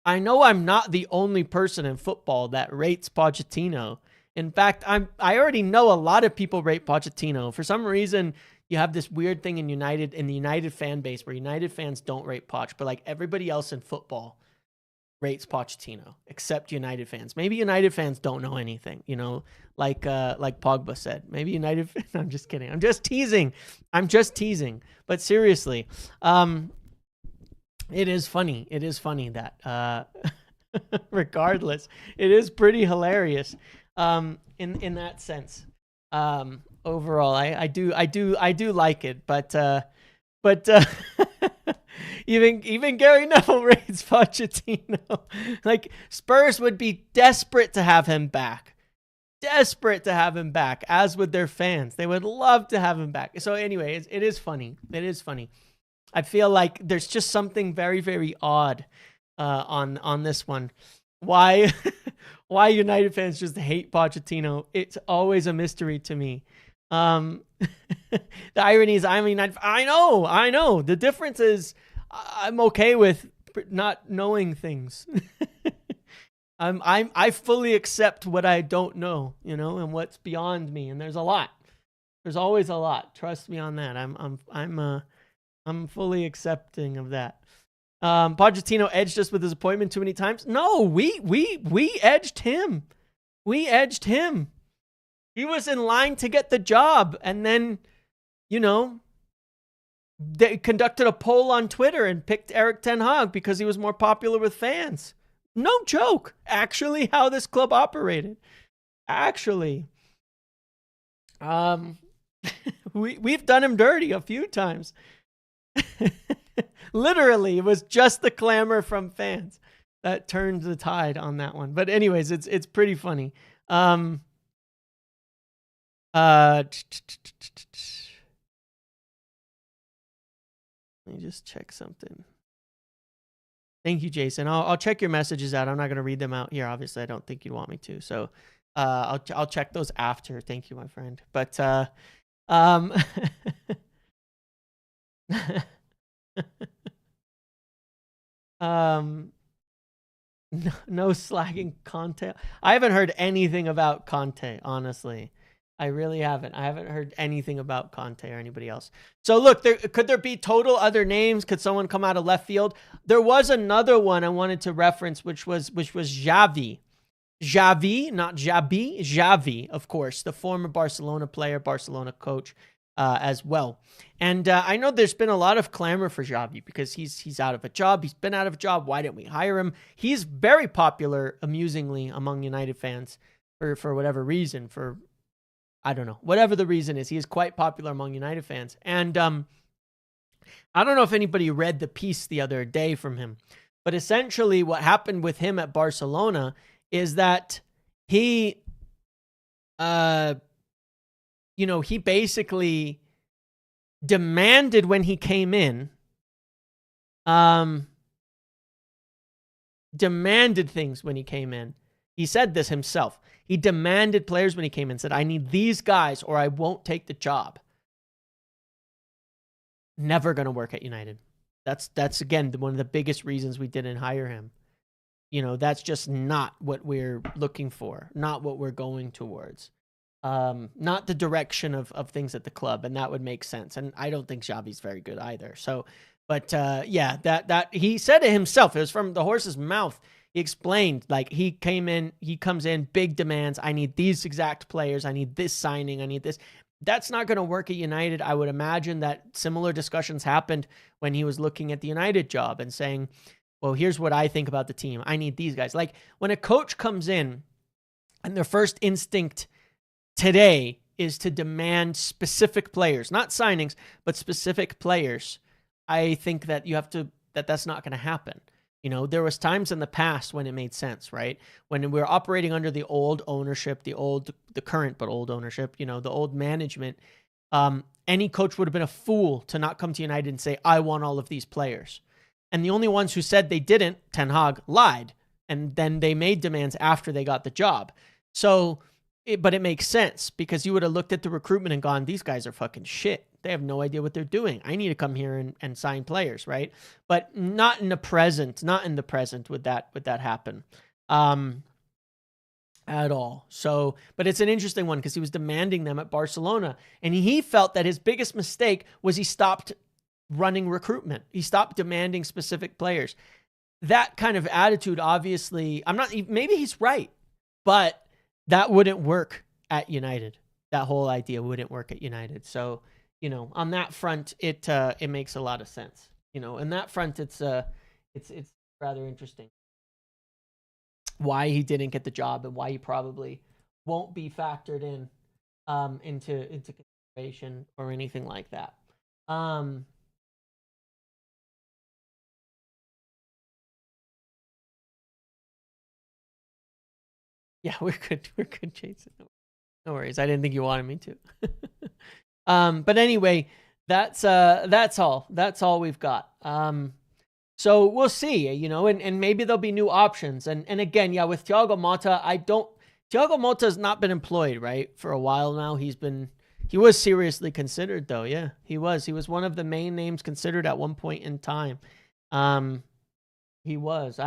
I know I'm not the only person in football that rates Pochettino. In fact, I already know a lot of people rate Pochettino. For some reason, you have this weird thing in the United fan base where United fans don't rate Poch, but like everybody else in football rates Pochettino, except United fans. Maybe United fans don't know anything, like Pogba said. Maybe United no, I'm just kidding. I'm just teasing. But seriously, it is funny. It is funny that regardless, it is pretty hilarious in that sense. Overall, I do like it, but even Gary Neville rates Pochettino. Like Spurs would be desperate to have him back, as would their fans. They would love to have him back. So anyway, it is funny. I feel like there's just something very, very odd on this one. Why United fans just hate Pochettino? It's always a mystery to me. The irony is, I know. The difference is I'm okay with not knowing things. I fully accept what I don't know, and what's beyond me. And there's a lot. There's always a lot. Trust me on that. I'm fully accepting of that. Pochettino edged us with his appointment too many times. No, we edged him. He was in line to get the job, and then, they conducted a poll on Twitter and picked Eric Ten Hag because he was more popular with fans. No joke. Actually, how this club operated. Actually, we've done him dirty a few times. Literally, it was just the clamor from fans that turned the tide on that one. But anyways, it's pretty funny. Let me just check something. Thank you, Jason. I'll check your messages out. I'm not going to read them out here. Obviously, I don't think you'd want me to. So I'll check those after. Thank you, my friend. But no slagging Conte. I haven't heard anything about Conte, honestly. I really haven't. I haven't heard anything about Conte or anybody else. So look, could there be total other names? Could someone come out of left field? There was another one I wanted to reference, which was Xavi. Xavi, not Xabi. Xavi, of course, the former Barcelona player, Barcelona coach. as well. And I know there's been a lot of clamor for Xavi because he's out of a job. He's been out of a job. Why didn't we hire him? He's very popular, amusingly, among United fans for whatever reason. I don't know. Whatever the reason is, he is quite popular among United fans. And I don't know if anybody read the piece the other day from him, but essentially what happened with him at Barcelona is that he basically demanded when he came in, demanded things when he came in. He said this himself. He demanded players when he came in, said, I need these guys or I won't take the job. Never going to work at United. That's again, one of the biggest reasons we didn't hire him. That's just not what we're looking for, not what we're going towards. Not the direction of things at the club, and that would make sense. And I don't think Xavi's very good either. So, but yeah, that he said it himself. It was from the horse's mouth. He explained, like, he comes in, big demands. I need these exact players. I need this signing. I need this. That's not going to work at United. I would imagine that similar discussions happened when he was looking at the United job and saying, well, here's what I think about the team. I need these guys. Like, when a coach comes in and their first instinct today is to demand specific players, not signings, but specific players, I think that that's not going to happen. There was times in the past when it made sense, right? When we were operating under the old ownership, the current but old ownership, the old management, any coach would have been a fool to not come to United and say, I want all of these players. And the only ones who said they didn't, Ten Hag, lied. And then they made demands after they got the job. So, but it makes sense because you would have looked at the recruitment and gone, these guys are fucking shit. They have no idea what they're doing. I need to come here and sign players, right? But not in the present would that happen at all. So, but it's an interesting one because he was demanding them at Barcelona, and he felt that his biggest mistake was he stopped running recruitment. He stopped demanding specific players. That kind of attitude, obviously, maybe he's right, but that wouldn't work at United. That whole idea wouldn't work at United. So, on that front, it makes a lot of sense. In that front, it's rather interesting why he didn't get the job and why he probably won't be factored in into consideration or anything like that. Yeah, we're good, Jason. No worries. I didn't think you wanted me to. But anyway, that's all. That's all we've got. So we'll see, and maybe there'll be new options. And again, yeah, with Thiago Motta, Thiago Motta has not been employed, right? For a while now. He was seriously considered though. Yeah, he was. He was one of the main names considered at one point in time. He was.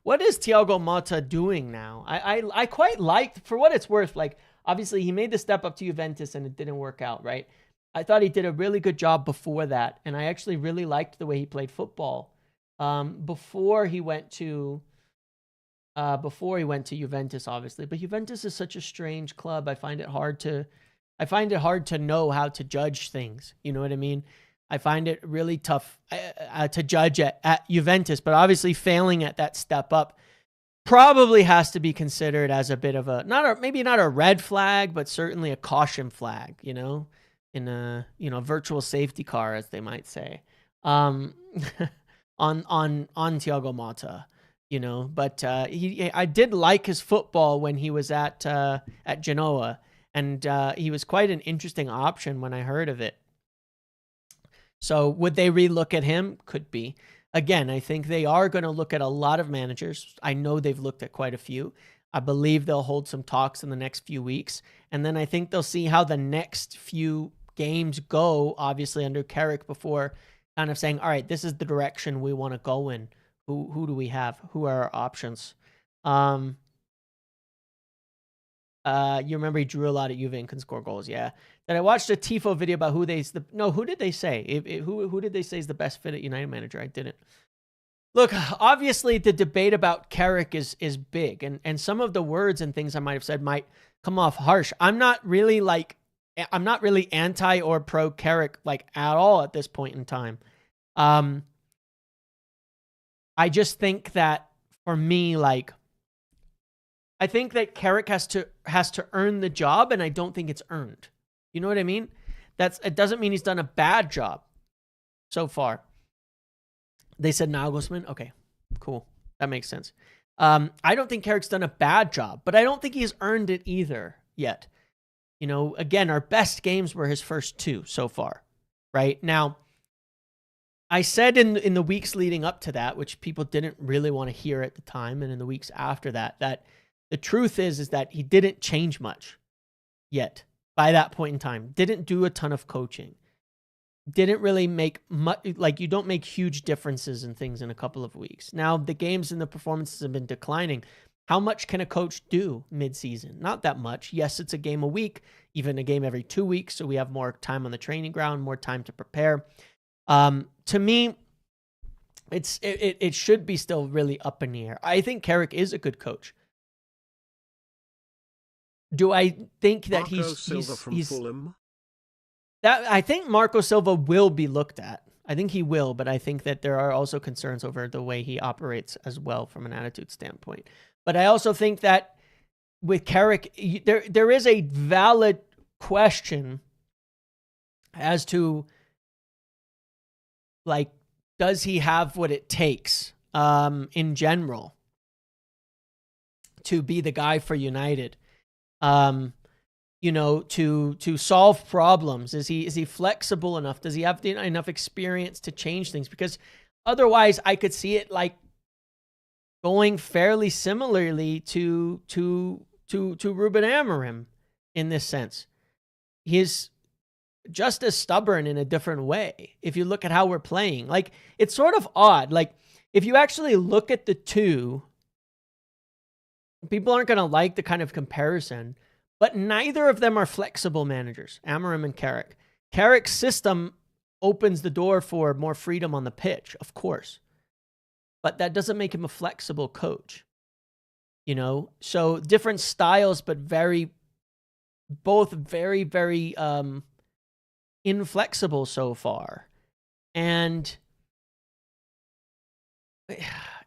What is Thiago Motta doing now? I quite liked, for what it's worth, like, obviously he made the step up to Juventus and it didn't work out, right? I thought he did a really good job before that, and I actually really liked the way he played football before he went to Juventus, obviously. But Juventus is such a strange club. I find it hard to know how to judge things. You know what I mean? I find it really tough to judge at Juventus, but obviously failing at that step up probably has to be considered as a bit of maybe not a red flag, but certainly a caution flag, in a virtual safety car, as they might say, on Thiago Motta, But I did like his football when he was at Genoa, and he was quite an interesting option when I heard of it. So would they relook at him? Could be. Again, I think they are going to look at a lot of managers. I know they've looked at quite a few. I believe they'll hold some talks in the next few weeks. And then I think they'll see how the next few games go, obviously under Carrick, before kind of saying, all right, this is the direction we want to go in. Who do we have? Who are our options? You remember he drew a lot at Juve and can score goals. Yeah. Then I watched a Tifo video about who did they say? Who did they say is the best fit at United manager? I didn't. Look, obviously the debate about Carrick is big, and some of the words and things I might have said might come off harsh. I'm not really like I'm not really anti or pro Carrick like at all at this point in time. I just think that for me, like, I think that Carrick has to earn the job, and I don't think it's earned. You know what I mean? It doesn't mean he's done a bad job so far. They said Nagelsmann. Okay, cool. That makes sense. I don't think Carrick's done a bad job, but I don't think he's earned it either yet. You know, again, our best games were his first 2 so far, right? Now, I said in the weeks leading up to that, which people didn't really want to hear at the time, and in the weeks after that, that the truth is that he didn't change much yet by that point in time. Didn't do a ton of coaching. Didn't really make much, like, you don't make huge differences in things in a couple of weeks. Now, the games and the performances have been declining. How much can a coach do mid-season? Not that much. Yes, it's a game a week, even a game every 2 weeks, so we have more time on the training ground, more time to prepare. To me, it should be still really up in the air. I think Carrick is a good coach. Do I think that Marco Silva from Fulham? I think Marco Silva will be looked at. I think he will, but I think that there are also concerns over the way he operates as well from an attitude standpoint. But I also think that with Carrick, there is a valid question as to, like, does he have what it takes in general to be the guy for United? You know, to solve problems. Is he flexible enough? Does he have enough experience to change things? Because otherwise, I could see it like going fairly similarly to Ruben Amorim in this sense. He's just as stubborn in a different way. If you look at how we're playing, like, it's sort of odd. Like, if you actually look at the two, people aren't going to like the kind of comparison, but neither of them are flexible managers, Amorim and Carrick. Carrick's system opens the door for more freedom on the pitch, of course, but that doesn't make him a flexible coach. You know, so different styles, but both very, very inflexible so far. And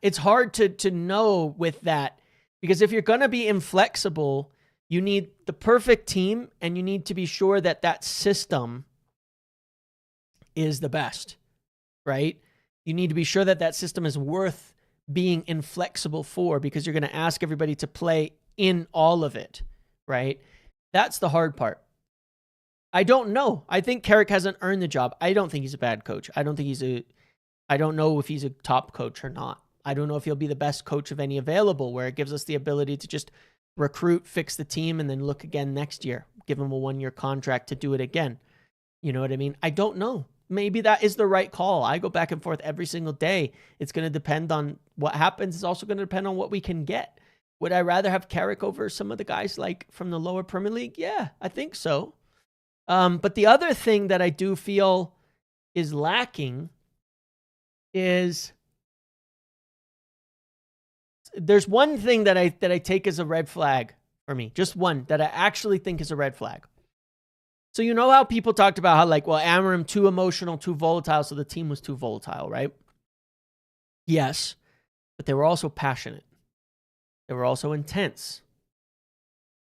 it's hard to know with that, because if you're going to be inflexible, you need the perfect team, and you need to be sure that that system is the best, right? You need to be sure that that system is worth being inflexible for, because you're going to ask everybody to play in all of it, right? That's the hard part. I don't know. I think Carrick hasn't earned the job. I don't think he's a bad coach. I don't know if he's a top coach or not. I don't know if he'll be the best coach of any available, where it gives us the ability to just recruit, fix the team, and then look again next year. Give him a 1-year contract to do it again. You know what I mean? I don't know. Maybe that is the right call. I go back and forth every single day. It's going to depend on what happens. It's also going to depend on what we can get. Would I rather have Carrick over some of the guys like from the lower Premier League? Yeah, I think so. But the other thing that I do feel is lacking is, there's one thing that I take as a red flag for me. Just one that I actually think is a red flag. So you know how people talked about how, like, well, Amorim too emotional, too volatile, so the team was too volatile, right? Yes, but they were also passionate. They were also intense.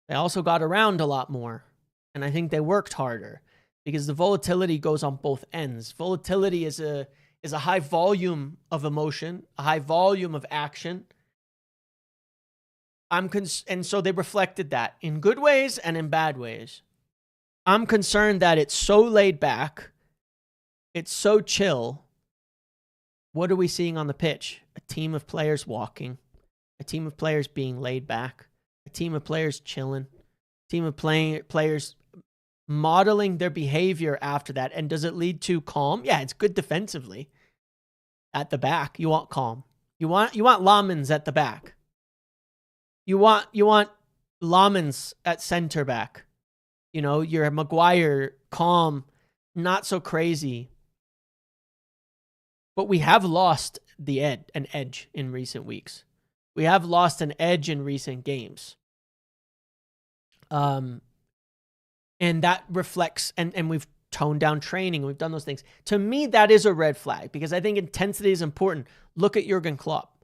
They also got around a lot more, and I think they worked harder, because the volatility goes on both ends. Volatility is a high volume of emotion, a high volume of action. And so they reflected that in good ways and in bad ways. I'm concerned that it's so laid back, it's so chill. What are we seeing on the pitch? A team of players walking, a team of players being laid back, a team of players chilling, a team of players modeling their behavior after that. And does it lead to calm? Yeah, it's good defensively. At the back, you want calm. You want Lamens at the back. You want Lamens at center back. You know, you're Maguire, calm, not so crazy. But we have lost an edge in recent weeks. We have lost an edge in recent games. And And that reflects, and we've toned down training, we've done those things. To me, that is a red flag because I think intensity is important. Look at Jurgen Klopp.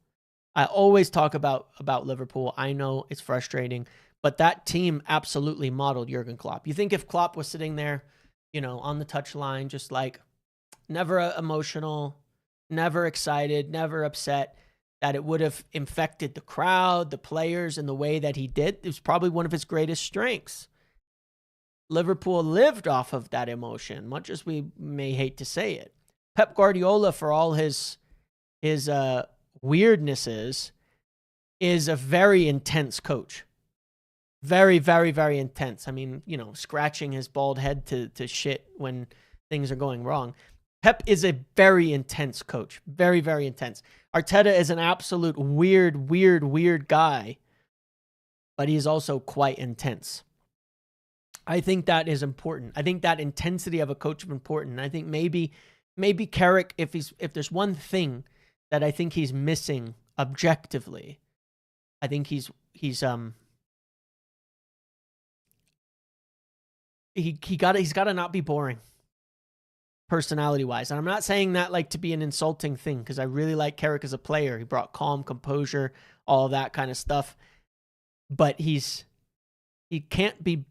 I always talk about Liverpool. I know it's frustrating, but that team absolutely modeled Jurgen Klopp. You think if Klopp was sitting there, on the touchline, just like never emotional, never excited, never upset, that it would have infected the crowd, the players in the way that he did. It was probably one of his greatest strengths. Liverpool lived off of that emotion, much as we may hate to say it. Pep Guardiola, for all his weirdnesses, is a very intense coach. Very, very, very intense. I mean, scratching his bald head to shit when things are going wrong. Pep is a very intense coach. Very, very intense. Arteta is an absolute weird guy, but he's also quite intense. I think that is important. I think that intensity of a coach is important. I think maybe Carrick, if there's one thing that I think he's missing objectively, I think he's got to not be boring personality wise. And I'm not saying that like to be an insulting thing, because I really like Carrick as a player. He brought calm, composure, all that kind of stuff. But he can't be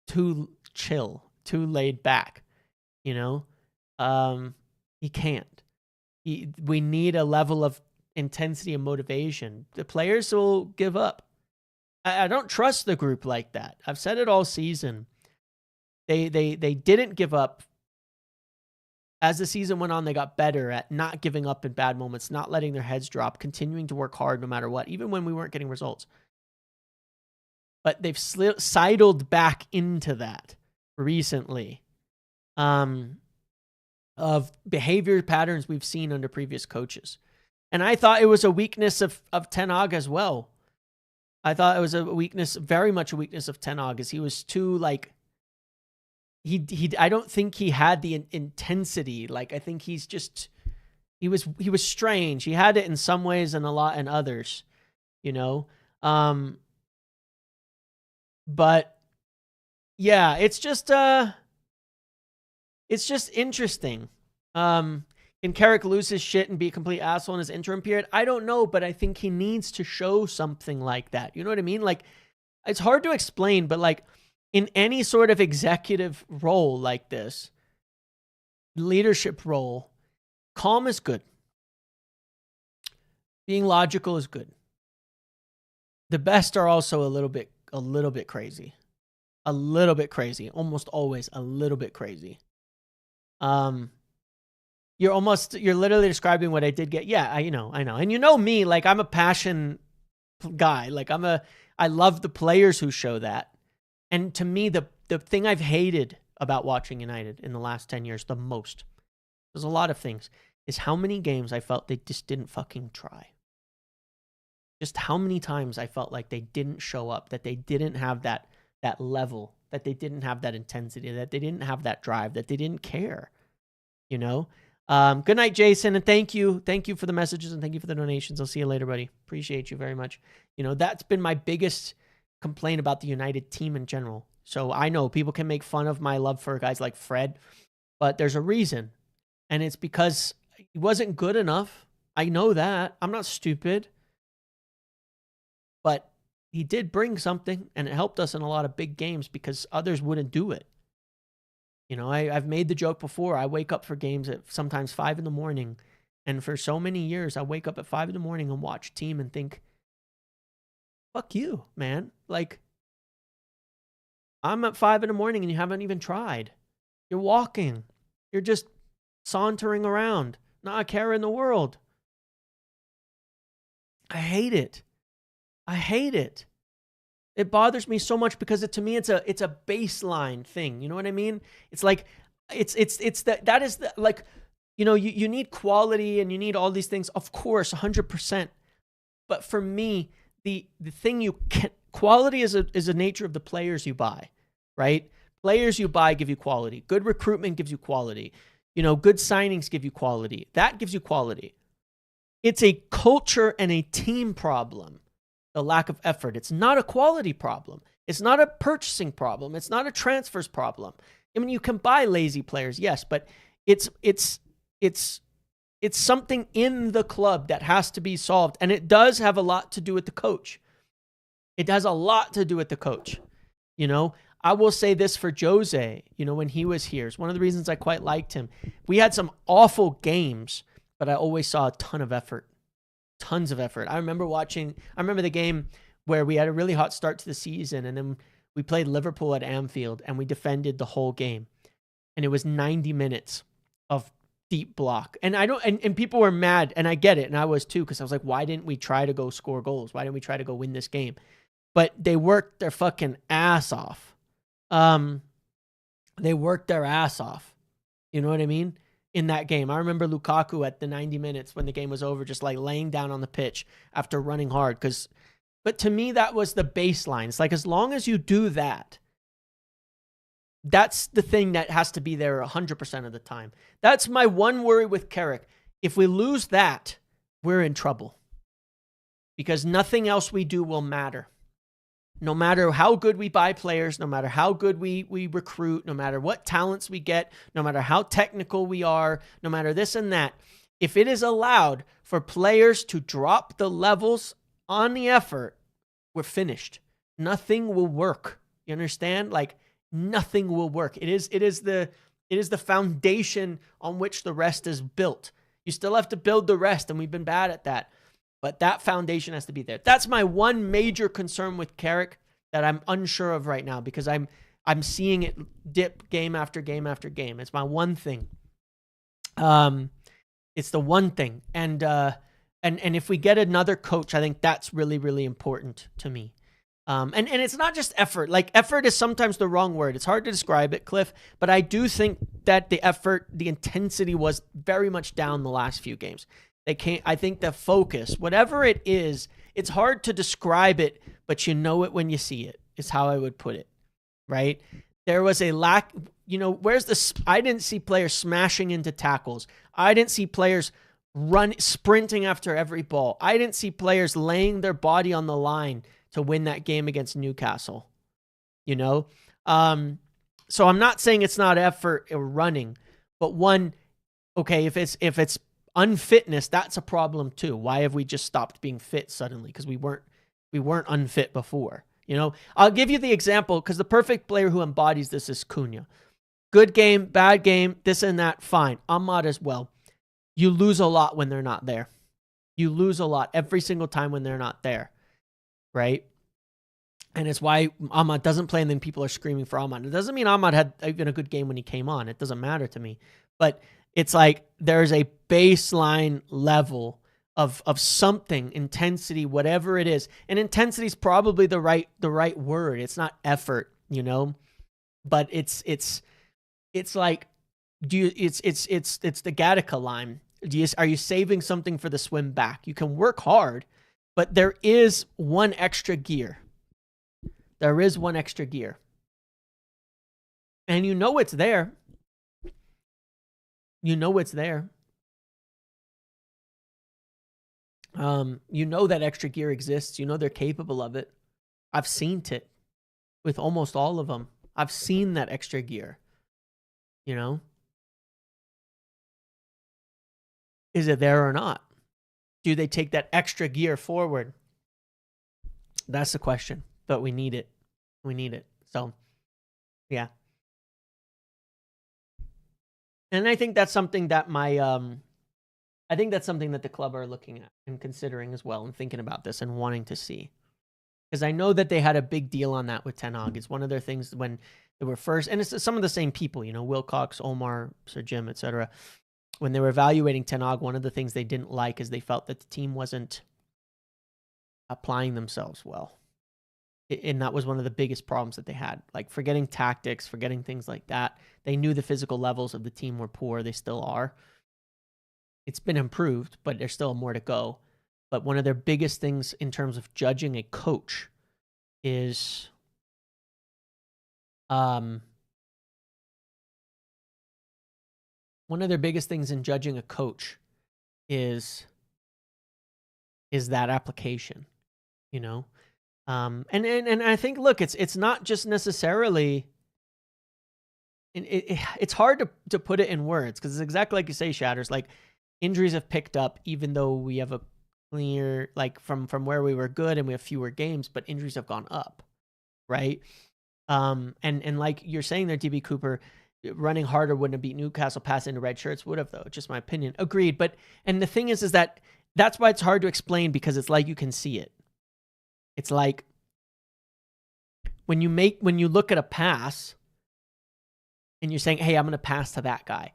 too chill, too laid back, he can't. We need a level of intensity and motivation. The players will give up. I don't trust the group like that. I've said it all season. They didn't give up. As the season went on, they got better at not giving up in bad moments, not letting their heads drop, continuing to work hard no matter what, even when we weren't getting results. But they've sidled back into that recently of behavior patterns we've seen under previous coaches. And I thought it was a weakness of Ten Hag as well. I thought it was a weakness, very much a weakness of Ten Hag, as he was too I don't think he had the intensity. I think he was strange. He had it in some ways and a lot in others, But yeah, it's just interesting. Can Carrick lose his shit and be a complete asshole in his interim period? I don't know, but I think he needs to show something like that. You know what I mean? It's hard to explain, but in any sort of executive role like this, leadership role, calm is good. Being logical is good. The best are also a little bit crazy. A little bit crazy. Almost always a little bit crazy. You're literally describing what I did get. Yeah, I know. And me, I'm a passion guy. I love the players who show that. And to me, the thing I've hated about watching United in the last 10 years the most, there's a lot of things, is how many games I felt they just didn't fucking try. Just how many times I felt like they didn't show up, that they didn't have that level, that they didn't have that intensity, that they didn't have that drive, that they didn't care. Good night, Jason, and thank you for the messages and thank you for the donations. I'll see you later, buddy. Appreciate you very much. That's been my biggest complaint about the United team in general. So I know people can make fun of my love for guys like Fred, but there's a reason, and it's because he wasn't good enough. I know that. I'm not stupid. But he did bring something, and it helped us in a lot of big games because others wouldn't do it. I've made the joke before. I wake up for games at sometimes 5 a.m, and for so many years, I wake up at 5 a.m. and watch team and think, fuck you, man. I'm at 5 a.m. and you haven't even tried. You're walking. You're just sauntering around. Not a care in the world. I hate it. It bothers me so much because to me it's a baseline thing. You know what I mean? It's you need quality and you need all these things, of course, 100%. But for me, the thing quality is a nature of the players you buy, right? Players you buy give you quality. Good recruitment gives you quality. Good signings give you quality. That gives you quality. It's a culture and a team problem the lack of effort. It's not a quality problem. It's not a purchasing problem. It's not a transfers problem. I mean, you can buy lazy players, yes, but it's something in the club that has to be solved, and it does have a lot to do with the coach. It has a lot to do with the coach. You know, I will say this for Jose, you know, when he was here, it's one of the reasons I quite liked him. We had some awful games, but I always saw a ton of effort. Tons of effort. I remember the game where we had a really hot start to the season, and then we played Liverpool at Anfield, and we defended the whole game. And it was 90 minutes of deep block. And and people were mad, and I get it, and I was too, because I was like, why didn't we try to go score goals? Why didn't we try to go win this game? But they worked their fucking ass off. They worked their ass off. You know what I mean? In that game. I remember Lukaku at the 90 minutes when the game was over, just like laying down on the pitch after running hard. But to me, that was the baseline. It's like, as long as you do that, that's the thing that has to be there 100% of the time. That's my one worry with Carrick. If we lose that, we're in trouble. Because nothing else we do will matter. No matter how good we buy players, no matter how good we recruit, no matter what talents we get, no matter how technical we are, no matter this and that, if it is allowed for players to drop the levels on the effort, we're finished. Nothing will work. You understand? Like, nothing will work. It is the foundation on which the rest is built. You still have to build the rest, and we've been bad at that. But that foundation has to be there. That's my one major concern with Carrick that I'm unsure of right now, because I'm seeing it dip game after game after game. It's my one thing. It's the one thing. And if we get another coach, I think that's really, really important to me. And it's not just effort. Like, effort is sometimes the wrong word. It's hard to describe it, Cliff, but I do think that the effort, the intensity was very much down the last few games. I think the focus, whatever it is, it's hard to describe it, but you know it when you see it, is how I would put it, right? There was a lack, you know, I didn't see players smashing into tackles. I didn't see players sprinting after every ball. I didn't see players laying their body on the line to win that game against Newcastle, you know? So I'm not saying it's not effort or running, but if it's unfitness, that's a problem too. Why have we just stopped being fit suddenly? Because we weren't unfit before. You know, I'll give you the example, because the perfect player who embodies this is Cunha. Good game, bad game, this and that, fine. Ahmad as well. You lose a lot when they're not there. You lose a lot every single time when they're not there, right? And it's why Ahmad doesn't play, and then people are screaming for Ahmad. It doesn't mean Ahmad had even a good game when he came on. It doesn't matter to me. But it's like there's a baseline level of something, intensity, whatever it is. And intensity is probably the right word. It's not effort, you know, but it's like, it's the Gattaca line. Are you saving something for the swim back? You can work hard, but there is one extra gear. There is one extra gear. And you know it's there. You know it's there. You know that extra gear exists. You know they're capable of it. I've seen it with almost all of them. I've seen that extra gear. You know? Is it there or not? Do they take that extra gear forward? That's the question. But we need it. We need it. So, yeah. And I think that's something that I think that's something that the club are looking at and considering as well, and thinking about this and wanting to see. Because I know that they had a big deal on that with Ten Hag. It's one of their things when they were first, and it's some of the same people, you know, Wilcox, Omar, Sir Jim, etc. When they were evaluating Ten Hag, one of the things they didn't like is they felt that the team wasn't applying themselves well. And that was one of the biggest problems that they had, like forgetting tactics, forgetting things like that. They knew the physical levels of the team were poor. They still are. It's been improved, but there's still more to go. But one of their biggest things in terms of judging a coach is one of their biggest things in judging a coach is that application. you know? And I think, look, it's not just necessarily, it's hard to put it in words, because it's exactly like you say, Shatters, like injuries have picked up, even though we have a clear, like from where we were good and we have fewer games, but injuries have gone up, right? And like you're saying there, DB Cooper, running harder wouldn't have beat Newcastle, pass into red shirts would have, though. Just my opinion. Agreed. But, and the thing is that that's why it's hard to explain, because it's like you can see it. It's like when you look at a pass and you're saying, hey, I'm going to pass to that guy.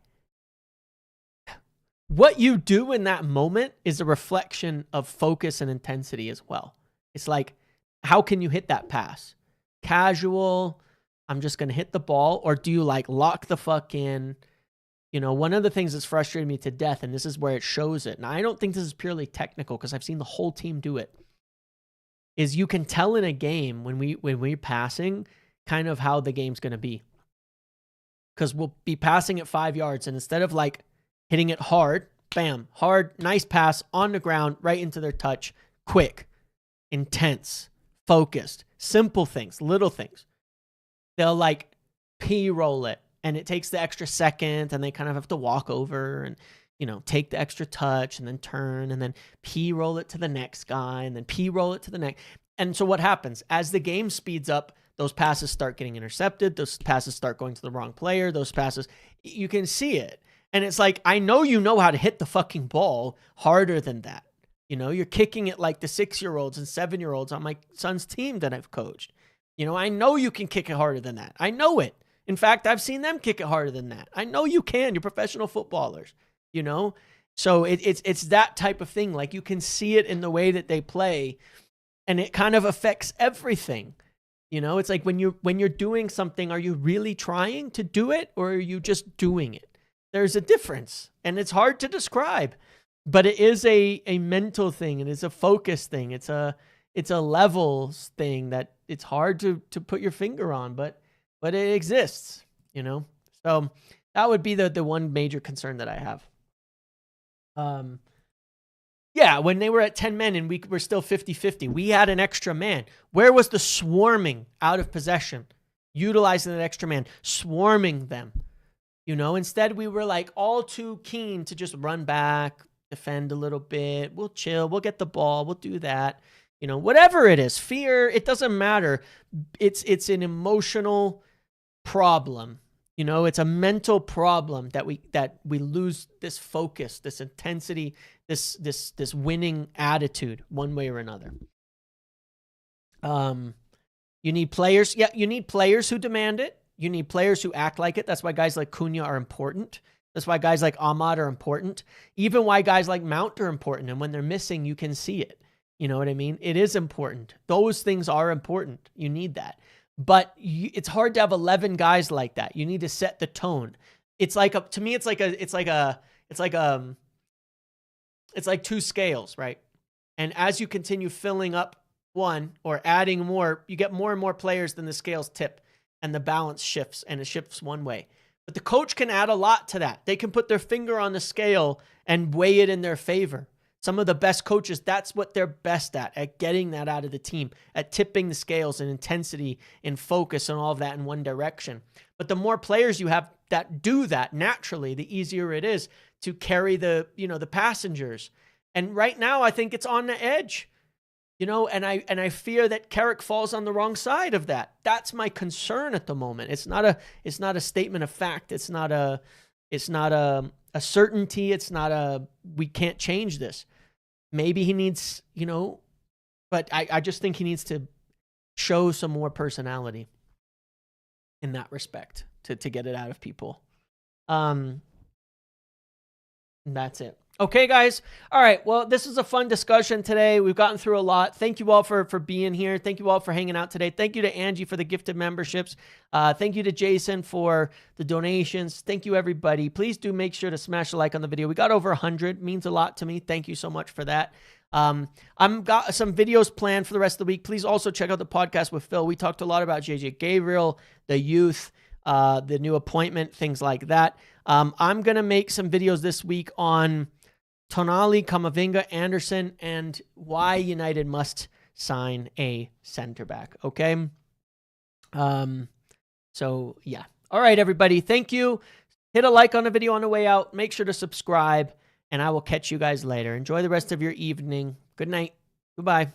What you do in that moment is a reflection of focus and intensity as well. It's like, how can you hit that pass? Casual, I'm just going to hit the ball, or do you like lock the fuck in? You know, one of the things that's frustrated me to death, and this is where it shows it, and I don't think this is purely technical because I've seen the whole team do it, is you can tell in a game when we're passing kind of how the game's going to be. Because we'll be passing at 5 yards, and instead of like hitting it hard, bam, hard, nice pass on the ground, right into their touch, quick, intense, focused, simple things, little things. They'll like P-roll it, and it takes the extra second, and they kind of have to walk over and, you know, take the extra touch and then turn and then P-roll it to the next guy and then P-roll it to the next. And so what happens? As the game speeds up, those passes start getting intercepted. Those passes start going to the wrong player. Those passes, you can see it. And it's like, I know you know how to hit the fucking ball harder than that. You know, you're kicking it like the 6-year-olds and 7-year-olds on my son's team that I've coached. You know, I know you can kick it harder than that. I know it. In fact, I've seen them kick it harder than that. I know you can. You're professional footballers, you know? So it's that type of thing. Like, you can see it in the way that they play, and it kind of affects everything. You know, it's like when you're doing something, are you really trying to do it, or are you just doing it? There's a difference, and it's hard to describe, but it is a mental thing, and it's a focus thing. It's a levels thing that it's hard to put your finger on, but it exists, you know? So that would be the one major concern that I have. Yeah, when they were at 10 men and we were still 50-50, we had an extra man. Where was the swarming out of possession? Utilizing that extra man, swarming them. You know, instead we were like all too keen to just run back, defend a little bit. We'll chill. We'll get the ball. We'll do that. You know, whatever it is, fear, it doesn't matter. It's an emotional problem. You know, it's a mental problem that we lose this focus, this intensity, this winning attitude one way or another. You need players. Yeah, you need players who demand it. You need players who act like it. That's why guys like Cunha are important. That's why guys like Ahmad are important. Even why guys like Mount are important. And when they're missing, you can see it. You know what I mean? It is important. Those things are important. You need that. But it's hard to have 11 guys like that. You need to set the tone. It's like two scales, right? And as you continue filling up one or adding more, you get more and more players, then the scales tip and the balance shifts, and it shifts one way. But the coach can add a lot to that. They can put their finger on the scale and weigh it in their favor. Some of the best coaches, that's what they're best at getting that out of the team, at tipping the scales and intensity and focus and all of that in one direction. But the more players you have that do that naturally, the easier it is to carry the passengers. And right now, I think it's on the edge, you know, and I fear that Carrick falls on the wrong side of that. That's my concern at the moment. It's not a statement of fact. It's not a certainty. It's not we can't change this. Maybe he needs, you know, but I just think he needs to show some more personality in that respect to get it out of people. And that's it. Okay, guys. All right. Well, this was a fun discussion today. We've gotten through a lot. Thank you all for being here. Thank you all for hanging out today. Thank you to Angie for the gifted memberships. Thank you to Jason for the donations. Thank you, everybody. Please do make sure to smash a like on the video. We got over 100. Means a lot to me. Thank you so much for that. I'm got some videos planned for the rest of the week. Please also check out the podcast with Phil. We talked a lot about JJ Gabriel, the youth, the new appointment, things like that. I'm going to make some videos this week on Tonali, Camavinga, Anderson, and why United must sign a center back. Okay. So yeah. All right, everybody. Thank you. Hit a like on the video on the way out. Make sure to subscribe, and I will catch you guys later. Enjoy the rest of your evening. Good night. Goodbye.